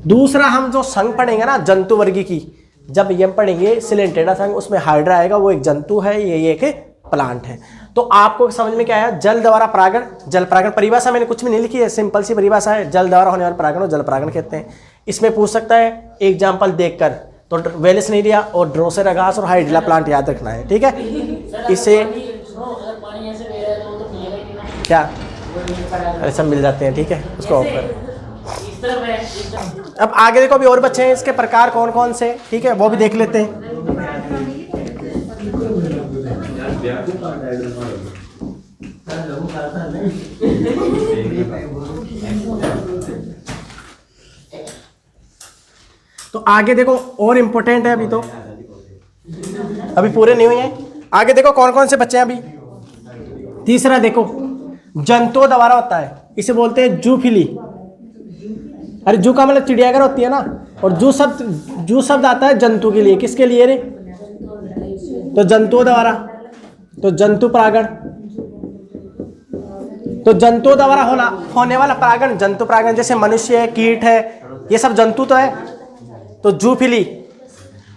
दूसरा हम जो संघ पढ़ेंगे ना जंतु वर्गी की, जब ये हम पढ़ेंगे सिलेंटेटा संघ, उसमें हाइड्रा आएगा, वो एक जंतु है, ये एक प्लांट है। तो आपको समझ में क्या है? जल द्वारा परागण, जल परागण। परिभाषा मैंने कुछ भी नहीं लिखी है, सिंपल सी परिभाषा है, जल द्वारा होने वाला परागण को जल परागण कहते हैं। इसमें पूछ सकता है एग्जाम्पल देखकर, तो वेलेस्नेरिया और ड्रोसेरा घास और हाइड्रिला प्लांट याद रखना है, ठीक है। इसे पानी ऐसे बह रहा है तो पिएगा ही नहीं ना। क्या वो अरे सब मिल जाते हैं, ठीक है, उसको ऑफ कर। इस तरफ है, इस तरफ। अब आगे देखो, अभी और बच्चे हैं, इसके प्रकार कौन कौन से, ठीक है, वो भी देख लेते हैं। तो आगे देखो और इम्पोर्टेंट है, अभी पूरे नहीं हुए हैं। आगे देखो कौन कौन से बच्चे हैं अभी। तीसरा देखो, जंतुओं द्वारा होता है, इसे बोलते हैं जूफिली। अरे जू का मतलब चिड़ियाघर होती है ना, और जू शब्द आता है जंतु के लिए। किसके लिए रे? तो जंतुओं द्वारा, तो जंतु परागण, तो जंतुओं द्वारा होने वाला परागण जंतु परागण। जैसे मनुष्य है, कीट है, ये सब जंतु तो है। तो जूफिली,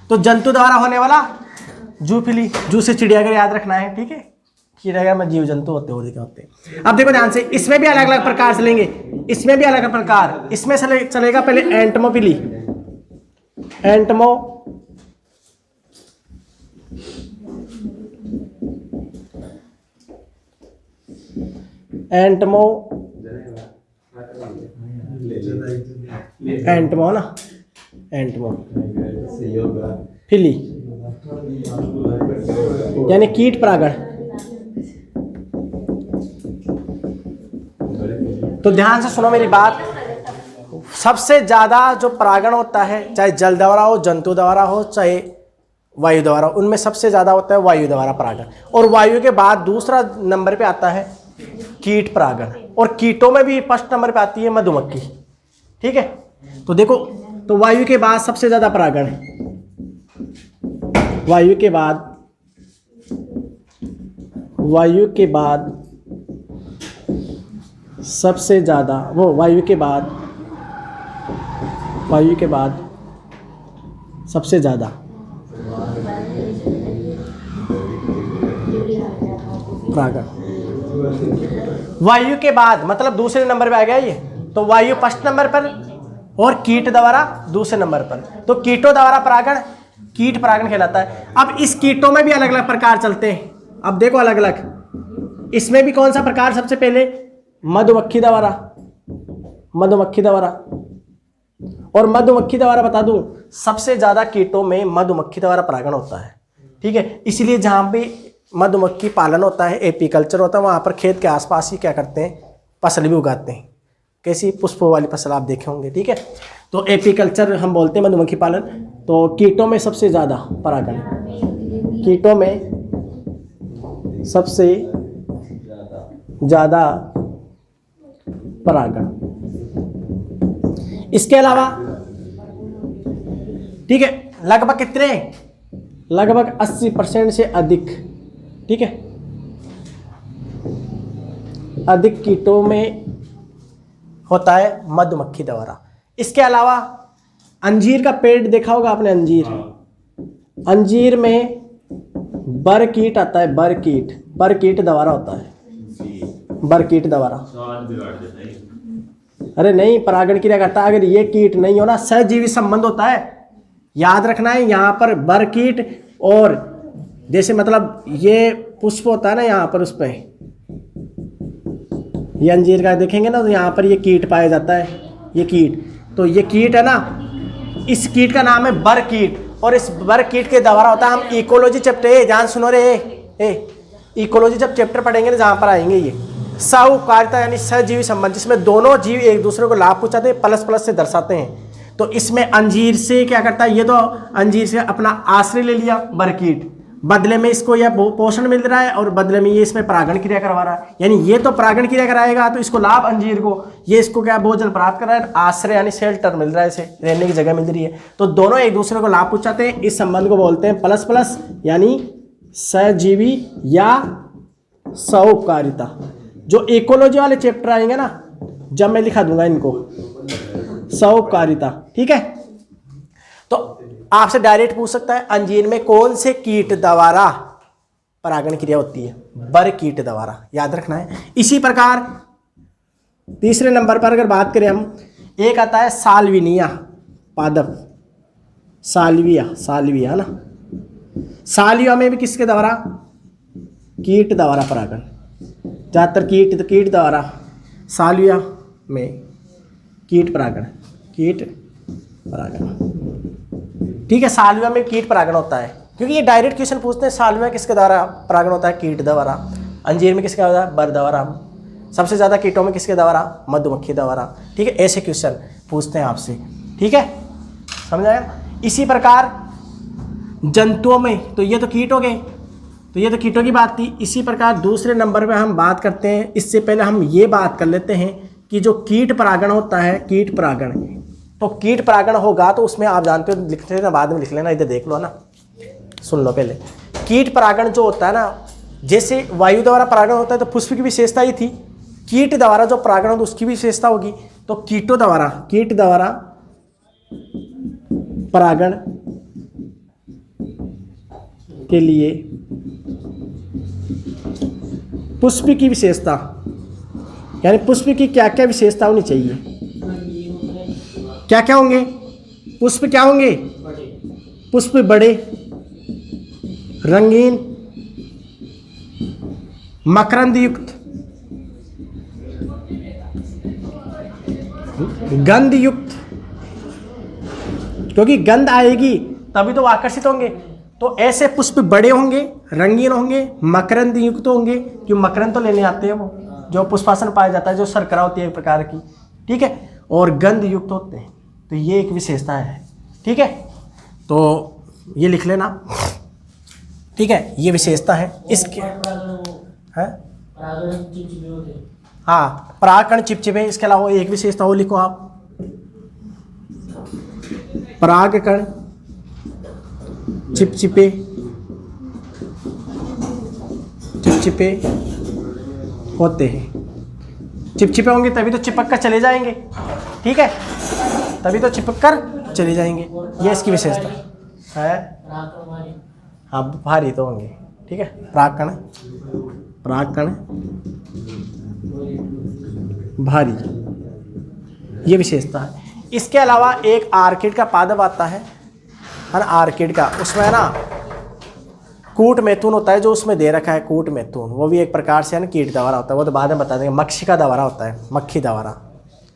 तो जंतु द्वारा होने वाला जूफिली। जू से चिड़ियाघर याद रखना है, ठीक है। चिड़ियाघर में जीव जंतु होते हैं, क्या होते हैं। अब देखो ध्यान से, इसमें भी अलग अलग प्रकार चलेंगे, इसमें भी अलग अलग प्रकार। इसमें चलेगा पहले एंटमोफिली, एंटमो ना, फिली यानी कीट परागण। तो ध्यान से सुनो मेरी बात, सबसे ज्यादा जो परागण होता है, चाहे जल द्वारा हो, जंतु द्वारा हो, चाहे वायु द्वारा, उनमें सबसे ज्यादा होता है वायु द्वारा परागण। और वायु के बाद दूसरा नंबर पे आता है कीट परागण, और कीटों में भी फर्स्ट नंबर पे आती है मधुमक्खी, ठीक है। तो देखो, तो वायु के बाद सबसे ज्यादा परागण है, वायु के बाद सबसे ज्यादा, वो वायु के बाद सबसे ज्यादा परागण। वायु के बाद मतलब दूसरे नंबर पे आ गया ये, तो वायु फर्स्ट नंबर पर और कीट द्वारा दूसरे नंबर पर। तो कीटों द्वारा परागण कीट परागण कहलाता है। अब इस कीटों में भी अलग अलग प्रकार चलते हैं। अब देखो अलग अलग, इसमें भी कौन सा प्रकार? सबसे पहले मधुमक्खी द्वारा, और मधुमक्खी द्वारा बता दूं, सबसे ज्यादा कीटों में मधुमक्खी द्वारा परागण होता है, ठीक है। इसलिए जहां पे मधुमक्खी पालन होता है, एपीकल्चर होता है, वहां पर खेत के आसपास ही क्या करते हैं, फसल भी उगाते हैं। कैसी? पुष्पों वाली फसल आप देखे होंगे, ठीक है। तो एपीकल्चर हम बोलते हैं मधुमक्खी पालन। तो कीटों में सबसे ज्यादा परागण, कीटों में सबसे ज्यादा परागण। इसके अलावा, ठीक है, लगभग कितने? लगभग 80% से अधिक, ठीक है, अधिक कीटों में होता है मधुमक्खी द्वारा। इसके अलावा अंजीर का पेड़ देखा होगा आपने, अंजीर में बर कीट आता है, बर कीट द्वारा होता है, बर कीट द्वारा। अरे नहीं, परागण क्रिया करता है। अगर ये कीट नहीं हो ना, सहजीवी संबंध होता है, याद रखना है। यहाँ पर बर कीट, और जैसे मतलब ये पुष्प होता है ना, यहाँ पर उस पर ये अंजीर का देखेंगे ना, तो यहाँ पर ये कीट पाया जाता है, ये कीट। तो ये कीट है ना, इस कीट का नाम है बर कीट, और इस बर कीट के द्वारा होता है। हम इकोलॉजी चैप्टर, ध्यान सुनो रे, इकोलॉजी जब चैप्टर पढ़ेंगे ना, जहाँ पर आएंगे ये सहकारिता यानी सहजीवी संबंध, जिसमें दोनों जीव एक दूसरे को लाभ पहुंचाते हैं, प्लस प्लस से दर्शाते हैं। तो इसमें अंजीर से क्या करता है, ये तो अंजीर से अपना आश्रय ले लिया बरकीट, बदले में इसको यह पोषण मिल रहा है और बदले में ये इसमें परागण क्रिया करवा रहा है, यानी ये तो परागण क्रिया कराएगा तो इसको लाभ अंजीर को, ये इसको क्या भोजन प्राप्त कर रहा है, आश्रय यानी शेल्टर मिल रहा है, इसे रहने की जगह मिल रही है, तो दोनों एक दूसरे को लाभ पहुंचाते हैं। इस संबंध को बोलते हैं प्लस प्लस यानी सहजीवी या सौपकारिता। जो इकोलॉजी वाले चैप्टर आएंगे ना, जब मैं लिखा दूंगा इनको सौपकारिता, ठीक है। तो आपसे डायरेक्ट पूछ सकता है अंजीर में कौन से कीट द्वारा परागण क्रिया होती है, बर कीट द्वारा, याद रखना है। इसी प्रकार तीसरे नंबर पर अगर बात करें हम, एक आता है साल्विनिया पादप, साल्विया ना, साल्विया में भी किसके द्वारा, कीट द्वारा परागण, ज़्यादातर कीट द्वारा, साल्विया में कीट परागण, ठीक है। साल्विया में कीट परागण होता है, क्योंकि ये डायरेक्ट क्वेश्चन पूछते हैं साल्विया किसके द्वारा परागण होता है, कीट द्वारा। अंजीर में किसके द्वारा, बर द्वारा। सबसे ज़्यादा कीटों में किसके द्वारा, मधुमक्खी द्वारा, ठीक है। ऐसे क्वेश्चन पूछते हैं आपसे, ठीक है, समझ आया। इसी प्रकार जंतुओं में, तो ये तो कीट हो गए, तो ये तो कीटों की बात थी। इसी प्रकार दूसरे नंबर पे हम बात करते हैं, इससे पहले हम ये बात कर लेते हैं कि जो कीट परागण होता है, कीट परागण, तो कीट परागण होगा तो उसमें आप जानते हो, लिखते हैं ना, बाद में लिख लेना, इधर देख लो ना, सुन लो पहले। कीट परागण जो होता है ना, जैसे वायु द्वारा परागण होता है तो पुष्प की विशेषता ही थी, कीट द्वारा जो परागण होता है उसकी भी विशेषता होगी। तो कीट द्वारा परागण के लिए पुष्प की विशेषता, यानी पुष्प की क्या क्या विशेषता होनी चाहिए, क्या क्या होंगे, पुष्प क्या होंगे, पुष्प बड़े, रंगीन, मकरंद युक्त, गंध युक्त, क्योंकि गंध आएगी तभी तो आकर्षित होंगे। तो ऐसे पुष्प बड़े होंगे, रंगीन होंगे, मकरंद युक्त होंगे, क्यों मकरंद तो लेने आते हैं वो, जो पुष्पासन पाया जाता है, जो शर्करा होती है एक प्रकार की, ठीक है, और गंध युक्त होते हैं। तो ये एक विशेषता है, ठीक है, तो ये लिख लेना, ठीक है, ये विशेषता है इसके, है हाँ, परागकण चिपचिपे। इसके अलावा एक विशेषता वो लिखो आप, परागकण चिपचिपे होते हैं। चिपचिपे होंगे तभी तो चिपक कर चले जाएंगे, ठीक है, तभी तो चिपक कर चले जाएंगे, ये इसकी विशेषता है। हाँ, भारी तो होंगे, ठीक है, परागकण भारी, ये विशेषता है। इसके अलावा एक आर्किड का पादप आता है ना, आर्किड का, उसमें है ना कूट मैथुन होता है, जो उसमें दे रखा है कूट मैथुन, वो भी एक प्रकार से है ना कीट द्वारा होता है, वो तो बाद में बता देंगे। मक्षिका द्वारा होता है, मक्खी द्वारा,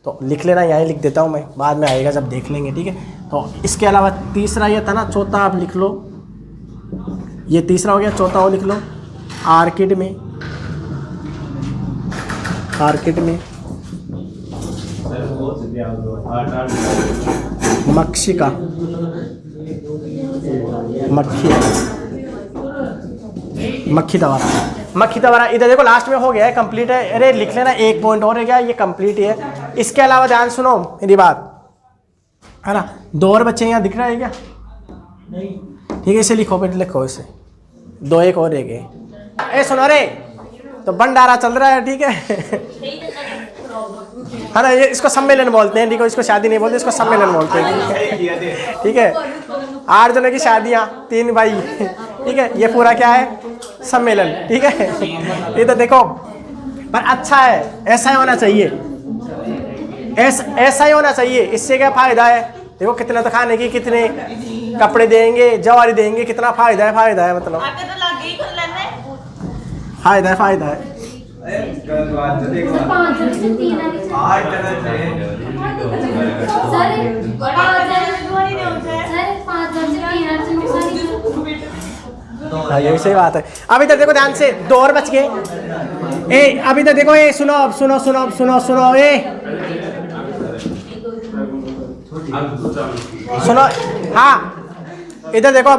तो लिख लेना, यहीं लिख देता हूँ मैं, बाद में आएगा जब देख लेंगे, ठीक है। तो इसके अलावा तीसरा ये था ना, चौथा आप लिख लो, ये तीसरा हो गया, चौथा वो लिख लो, आर्किड में मक्षिका, मक्खी द्वारा, इधर देखो लास्ट में हो गया है, कंप्लीट है। अरे लिख लेना, एक पॉइंट और है क्या, ये कंप्लीट है। इसके अलावा ध्यान सुनो मेरी बात, है ना, 2 और बच्चे यहाँ दिख रहा है क्या, ठीक है, इसे लिखो, फिर लिखो इसे, 2 एक और रह गए। ए सुनो रे, तो भंडारा चल रहा है, ठीक है ना, ये इसको सम्मेलन बोलते हैं, ठीक है, इसको शादी नहीं बोलते, इसको सम्मेलन बोलते हैं, ठीक है। 8 जनों की शादियाँ, 3 भाई, ठीक है, ये पूरा क्या है, सम्मेलन, ठीक है। ये तो देखो, पर अच्छा है, ऐसा ही होना चाहिए, ऐसा ही होना चाहिए। इससे क्या फायदा है, देखो कितना तो खाने की, कितने कपड़े देंगे, जवारी देंगे, कितना फायदा है, मतलब फायदा है। हाँ, यही सही बात है। अब इधर देखो ध्यान से, 2 और बच गए। ए अब इधर देखो, ए सुनो, ए सुनो, हाँ इधर देखो,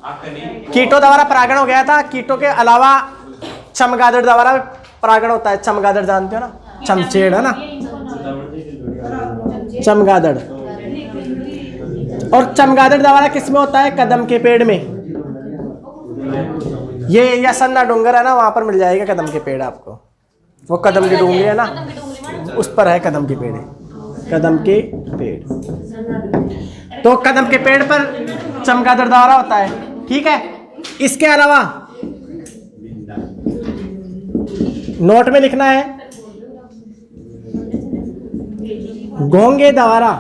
कीटों द्वारा परागण हो गया था। कीटों के अलावा चमगादड़ द्वारा परागण होता है। चमगादड़ जानते हो ना, चमचेड़ है ना, चमगादड़। और चमगादड़ द्वारा किसमें होता है? कदम के पेड़ में। ये यसन्ना डोंगर है ना, वहां पर मिल जाएगा कदम के पेड़ आपको। वो कदम की डोंगरी है ना, उस पर है कदम के पेड़, कदम के पेड़। तो कदम के पेड़ पर चमगादड़ द्वारा होता है, ठीक है। इसके अलावा नोट में लिखना है, घोंगे द्वारा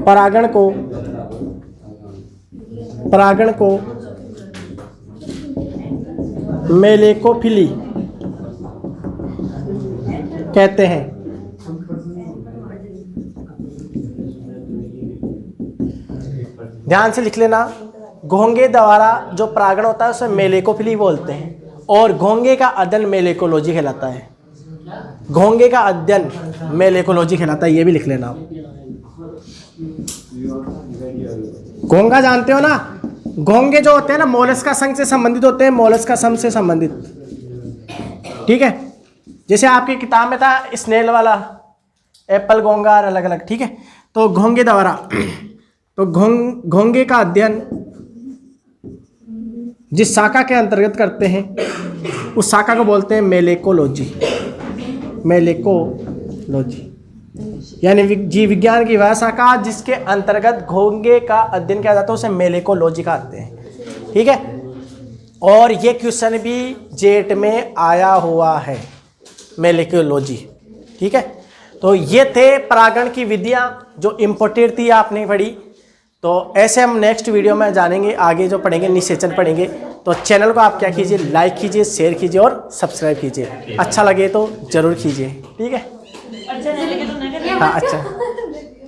परागण को मेलेकोफिली कहते हैं। ध्यान से लिख लेना, घोंगे द्वारा जो परागण होता है उसे मेलेकोफिली बोलते हैं, और घोंगे का अध्ययन मेलेकोलॉजी कहलाता है। घोंगे का अध्ययन मेलेकोलॉजी कहलाता है, ये भी लिख लेना आप। घोंगा जानते हो ना, घोंगे जो होते हैं ना मोलस्का संघ से संबंधित होते हैं, मोलस्का संघ से संबंधित, ठीक है। जैसे आपकी किताब में था स्नेल वाला, एप्पल घोंगा अलग अलग, ठीक है। तो घोंगे द्वारा, तो घोंगे का अध्ययन जिस शाखा के अंतर्गत करते हैं उस शाखा को बोलते हैं मेलेकोलॉजी। मेलेकोलॉजी यानी जीव विज्ञान की वह शाखा जिसके अंतर्गत घोंगे का अध्ययन किया जाता है उसे मेलेकोलॉजी कहते हैं, ठीक है। और ये क्वेश्चन भी जेट में आया हुआ है, मेलेकोलॉजी, ठीक है। तो ये थे परागण की विधियां जो इम्पोर्टेंट थी, आपने पढ़ी। तो ऐसे हम नेक्स्ट वीडियो में जानेंगे, आगे जो पढ़ेंगे निषेचन पढ़ेंगे। तो चैनल को आप क्या कीजिए, लाइक कीजिए, शेयर कीजिए और सब्सक्राइब कीजिए। अच्छा लगे तो जरूर कीजिए, ठीक है। हाँ अच्छा।